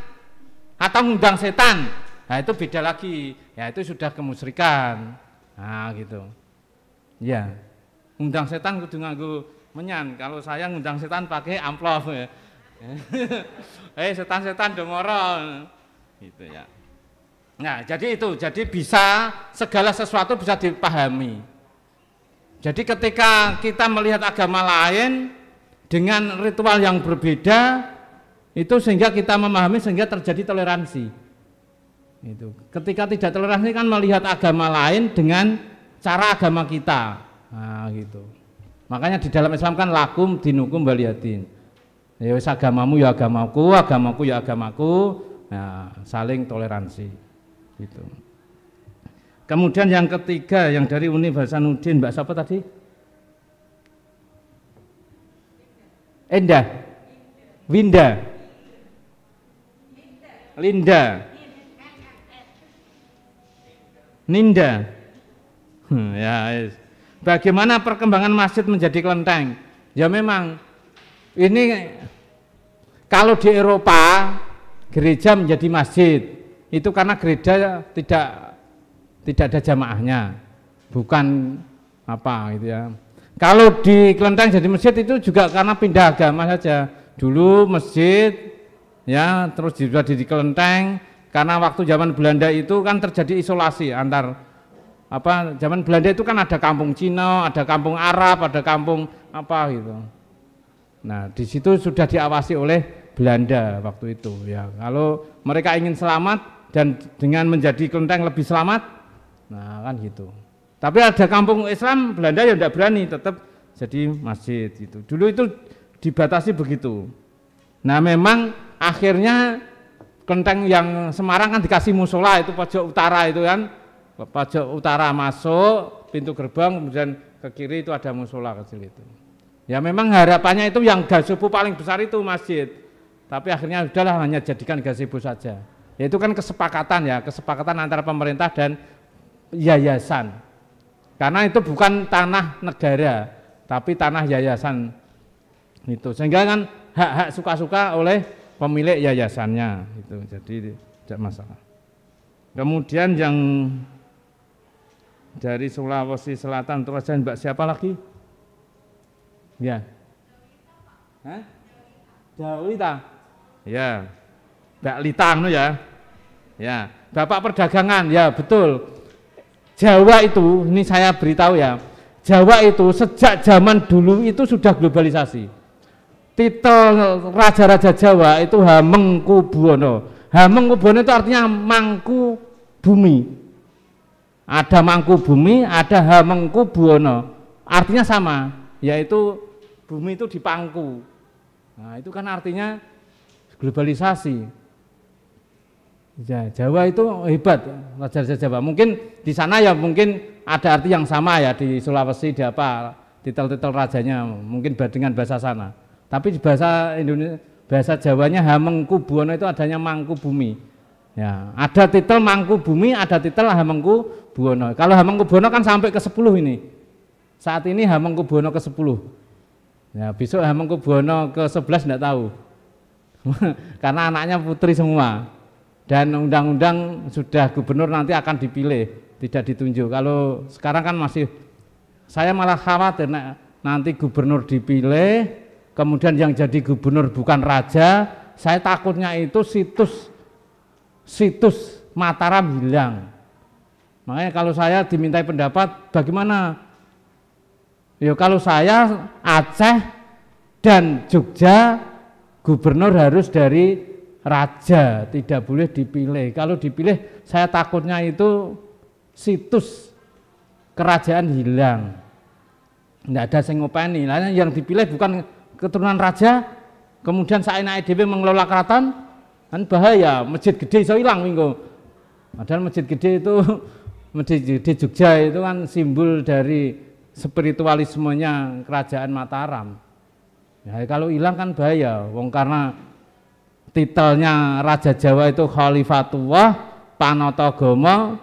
atau ngundang setan, nah itu beda lagi. Ya itu sudah kemusyrikan. Nah gitu. Ya, ngundang setan kudu nganggo menyan. Kalau saya ngundang setan pakai amplop ya. Setan-setan dongoro. Gitu ya. Nah, jadi itu. Jadi bisa segala sesuatu bisa dipahami. Jadi ketika kita melihat agama lain dengan ritual yang berbeda, itu sehingga kita memahami sehingga terjadi toleransi. Itu. Ketika tidak toleransi kan melihat agama lain dengan cara agama kita. Nah, gitu. Makanya di dalam Islam kan lakum dinukum waliyadin. Ya wis agamamu ya agamaku, agamaku ya agamaku. Nah, saling toleransi. Gitu. Kemudian yang ketiga yang dari Universitas Hasanuddin, Mbak siapa tadi? Endah. Winda. Linda. Ninda. Ya, bagaimana perkembangan masjid menjadi kelenteng? Ya memang ini kalau di Eropa gereja menjadi masjid itu karena gereja tidak ada jamaahnya, bukan apa gitu ya. Kalau di kelenteng jadi masjid itu juga karena pindah agama saja. Dulu masjid ya terus juga di kelenteng. Karena waktu zaman Belanda itu kan terjadi isolasi antar zaman Belanda itu kan ada kampung Cina, ada kampung Arab, ada kampung apa gitu. Nah, di situ sudah diawasi oleh Belanda waktu itu ya. Kalau mereka ingin selamat dan dengan menjadi kelenteng lebih selamat, nah kan gitu. Tapi ada kampung Islam Belanda ya tidak berani, tetap jadi masjid gitu. Dulu itu dibatasi begitu. Nah, memang akhirnya kelenteng yang Semarang kan dikasih musola itu pojok utara itu kan, pojok utara masuk pintu gerbang kemudian ke kiri itu ada musola kecil itu. Ya memang harapannya itu yang gazebo paling besar itu masjid, tapi akhirnya udahlah hanya jadikan gazebo saja. Ya itu kan kesepakatan antara pemerintah dan yayasan. Karena itu bukan tanah negara, tapi tanah yayasan itu. Sehingga kan hak-hak suka-suka oleh pemilik yayasannya itu. Jadi tidak masalah. Kemudian yang dari Sulawesi Selatan terus Mbak siapa lagi? Ya. Hah? Lita. Ya. Mbak Lita ya. Ya, Bapak perdagangan, ya betul. Jawa itu, ini saya beritahu ya, Jawa itu sejak zaman dulu itu sudah globalisasi. Titel raja-raja Jawa itu Hamengkubuwono. Hamengkubuwono itu artinya mangku bumi. Ada mangku bumi, ada Hamengkubuwono. Artinya sama, yaitu bumi itu dipangku. Nah, itu kan artinya globalisasi. Ya, Jawa itu hebat, raja-raja Jawa. Mungkin di sana ya mungkin ada arti yang sama ya, di Sulawesi di apa titel-titel rajanya mungkin dengan bahasa sana. Tapi di bahasa Indonesia, bahasa Jawanya Hamengkubuwono itu adanya mangku bumi. Ya, ada titel mangku bumi, ada titel Hamengkubuwono. Kalau Hamengkubuwono kan sampai ke 10 ini. Saat ini Hamengkubuwono ke 10. Ya, besok Hamengkubuwono ke 11 enggak tahu. Karena anaknya putri semua. Dan undang-undang sudah gubernur nanti akan dipilih, tidak ditunjuk. Kalau sekarang kan masih, saya malah khawatir nanti gubernur dipilih, kemudian yang jadi gubernur bukan raja, saya takutnya itu situs Mataram hilang. Makanya kalau saya dimintai pendapat, bagaimana? Ya kalau saya Aceh dan Jogja, gubernur harus dari raja, tidak boleh dipilih. Kalau dipilih saya takutnya itu situs kerajaan hilang, tidak ada sing ngopeni. Yang dipilih bukan keturunan raja, kemudian saenake dhewe mengelola keraton, kan bahaya. Masjid gede iso hilang minggu. Padahal masjid gede itu, masjid gede Jogja itu kan simbol dari spiritualismenya kerajaan Mataram. Ya, kalau hilang kan bahaya, wong karena titelnya Raja Jawa itu Khalifatullah Panatagama.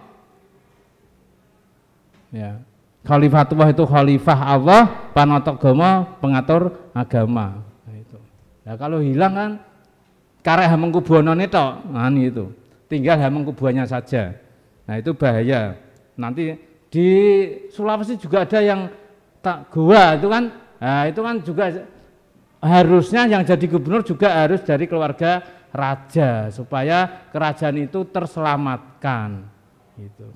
Ya. Khalifatullah itu khalifah Allah, Panatagama pengatur agama. Nah, itu. Nah, kalau hilang kan karek Hamengkubuwono tok, nah itu. Tinggal Hamengkubuwonya saja. Nah, itu bahaya. Nanti di Sulawesi juga ada yang tak goa itu kan. Nah, itu kan juga harusnya yang jadi gubernur juga harus dari keluarga raja supaya kerajaan itu terselamatkan gitu.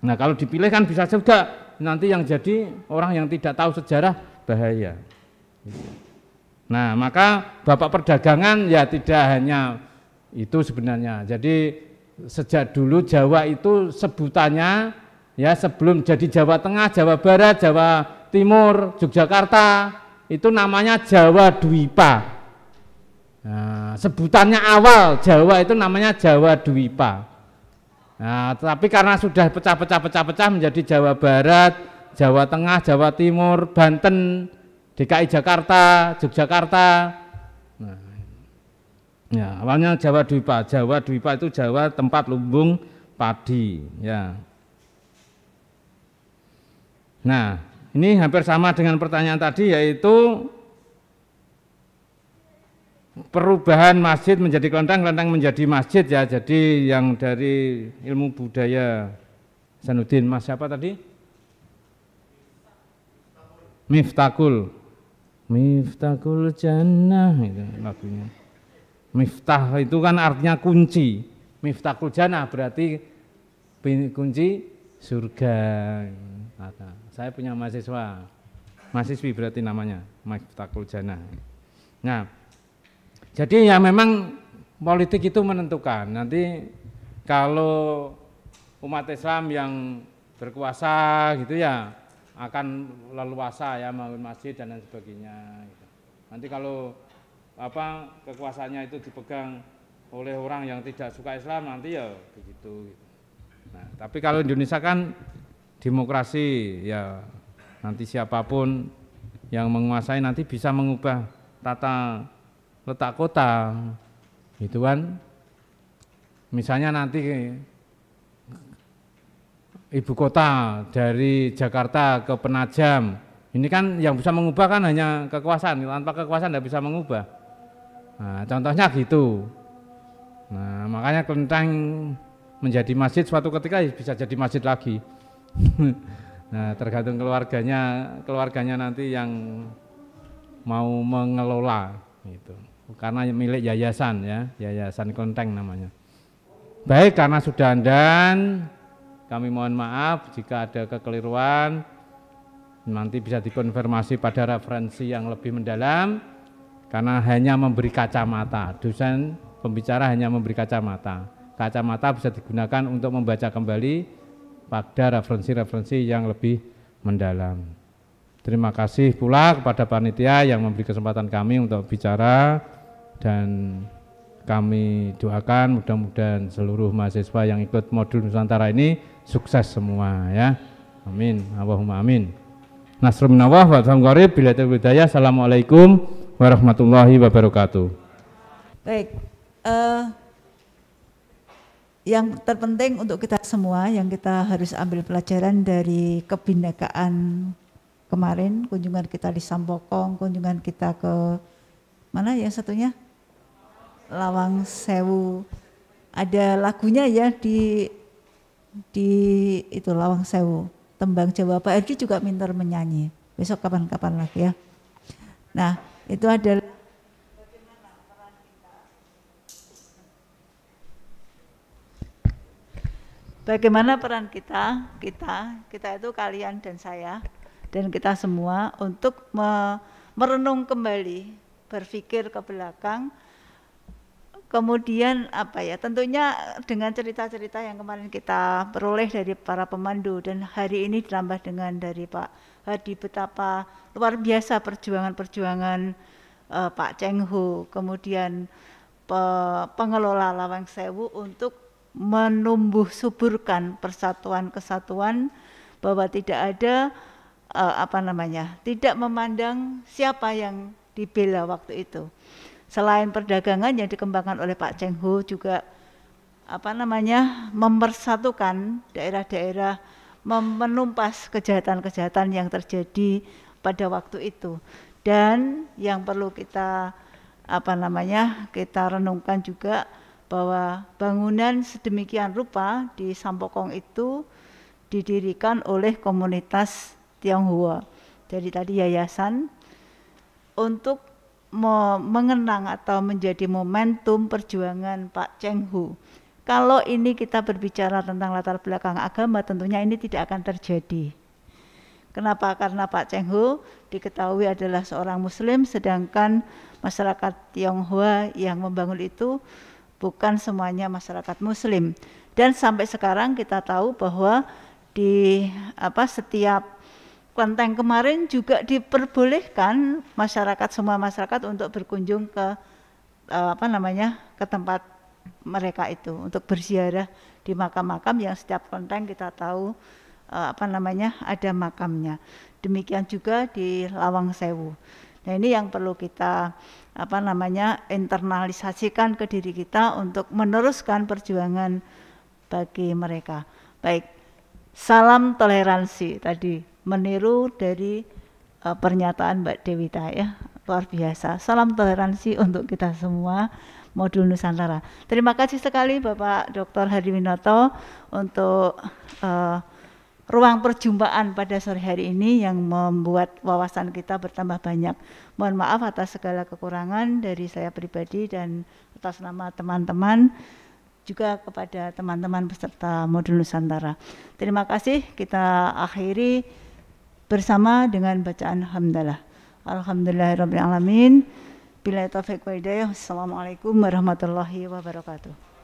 Nah, kalau dipilih kan bisa juga nanti yang jadi orang yang tidak tahu sejarah, bahaya gitu. Nah, maka Bapak perdagangan ya tidak hanya itu sebenarnya. Jadi sejak dulu Jawa itu sebutannya ya sebelum jadi Jawa Tengah, Jawa Barat, Jawa Timur, Yogyakarta itu namanya Jawa Dwipa. Nah, sebutannya awal Jawa itu namanya Jawa Dwipa. Nah, tapi karena sudah pecah-pecah menjadi Jawa Barat, Jawa Tengah, Jawa Timur, Banten, DKI Jakarta, Yogyakarta. Nah, ya, awalnya Jawa Dwipa. Jawa Dwipa itu Jawa tempat lumbung padi. Ya. Nah, ini hampir sama dengan pertanyaan tadi, yaitu perubahan masjid menjadi kelenteng, kelenteng menjadi masjid ya. Jadi yang dari ilmu budaya Hasanuddin, Mas siapa tadi? Miftahul Jannah itu lagunya. Miftah itu kan artinya kunci. Miftahul Jannah berarti kunci surga. Saya punya mahasiswi berarti namanya Miftahul Jannah. Nah, jadi ya memang politik itu menentukan. Nanti kalau umat Islam yang berkuasa gitu ya akan leluasa ya membangun masjid dan lain sebagainya. Nanti kalau apa kekuasaannya itu dipegang oleh orang yang tidak suka Islam nanti ya begitu. Nah, tapi kalau Indonesia kan demokrasi ya, nanti siapapun yang menguasai nanti bisa mengubah tata letak kota gitu kan. Misalnya nanti ibu kota dari Jakarta ke Penajam. Ini kan yang bisa mengubah kan hanya kekuasaan, tanpa kekuasaan tidak bisa mengubah. Nah, contohnya gitu. Nah, makanya kelenteng menjadi masjid suatu ketika bisa jadi masjid lagi. Nah, tergantung keluarganya nanti yang mau mengelola gitu. Karena milik yayasan ya, Yayasan Kelenteng namanya. Baik, karena sudah dan kami mohon maaf jika ada kekeliruan, nanti bisa dikonfirmasi pada referensi yang lebih mendalam, karena hanya memberi kacamata, dosen pembicara hanya memberi kacamata. Kacamata bisa digunakan untuk membaca kembali pada referensi-referensi yang lebih mendalam. Terima kasih pula kepada panitia yang memberi kesempatan kami untuk bicara, dan kami doakan mudah-mudahan seluruh mahasiswa yang ikut modul Nusantara ini sukses semua ya. Amin. Allahumma amin. Nasrul minallah wa fathun qarib. Assalamualaikum warahmatullahi wabarakatuh. Baik, yang terpenting untuk kita semua yang kita harus ambil pelajaran dari kebinekaan kemarin, kunjungan kita di Sampokong, kunjungan kita ke mana yang satunya? Lawang Sewu. Ada lagunya ya di itu Lawang Sewu. Tembang Jawa, Pak Ergi juga pintar menyanyi. Besok kapan-kapan lagi ya. Nah, itu adalah bagaimana peran kita itu kalian dan saya dan kita semua untuk merenung kembali, berpikir ke belakang. Kemudian apa ya, tentunya dengan cerita-cerita yang kemarin kita peroleh dari para pemandu dan hari ini ditambah dengan dari Pak Hadi, betapa luar biasa perjuangan-perjuangan Pak Cheng Ho, kemudian pengelola Lawang Sewu untuk menumbuh suburkan persatuan kesatuan, bahwa tidak ada tidak memandang siapa yang dibela waktu itu. Selain perdagangan yang dikembangkan oleh Pak Cheng Ho, juga mempersatukan daerah-daerah, menumpas kejahatan-kejahatan yang terjadi pada waktu itu. Dan yang perlu kita kita renungkan juga bahwa bangunan sedemikian rupa di Sampokong itu didirikan oleh komunitas Tionghoa. Jadi tadi yayasan untuk mengenang atau menjadi momentum perjuangan Pak Cheng Ho. Kalau ini kita berbicara tentang latar belakang agama, tentunya ini tidak akan terjadi. Kenapa? Karena Pak Cheng Ho diketahui adalah seorang Muslim, sedangkan masyarakat Tionghoa yang membangun itu bukan semuanya masyarakat Muslim. Dan sampai sekarang kita tahu bahwa di setiap kelenteng kemarin juga diperbolehkan semua masyarakat untuk berkunjung ke ke tempat mereka itu, untuk berziarah di makam-makam yang setiap kelenteng kita tahu ada makamnya. Demikian juga di Lawang Sewu. Nah, ini yang perlu kita internalisasikan ke diri kita untuk meneruskan perjuangan bagi mereka. Baik, salam toleransi tadi, meniru dari pernyataan Mbak Dewita ya, luar biasa. Salam toleransi untuk kita semua modul Nusantara. Terima kasih sekali Bapak Dr. Hadi Winoto untuk ruang perjumpaan pada sore hari ini yang membuat wawasan kita bertambah banyak. Mohon maaf atas segala kekurangan dari saya pribadi dan atas nama teman-teman, juga kepada teman-teman peserta modul Nusantara. Terima kasih, kita akhiri bersama dengan bacaan hamdalah. Alhamdulillahirabbil alamin. Billahi taufiq wa hidayah. Wassalamualaikum warahmatullahi wabarakatuh.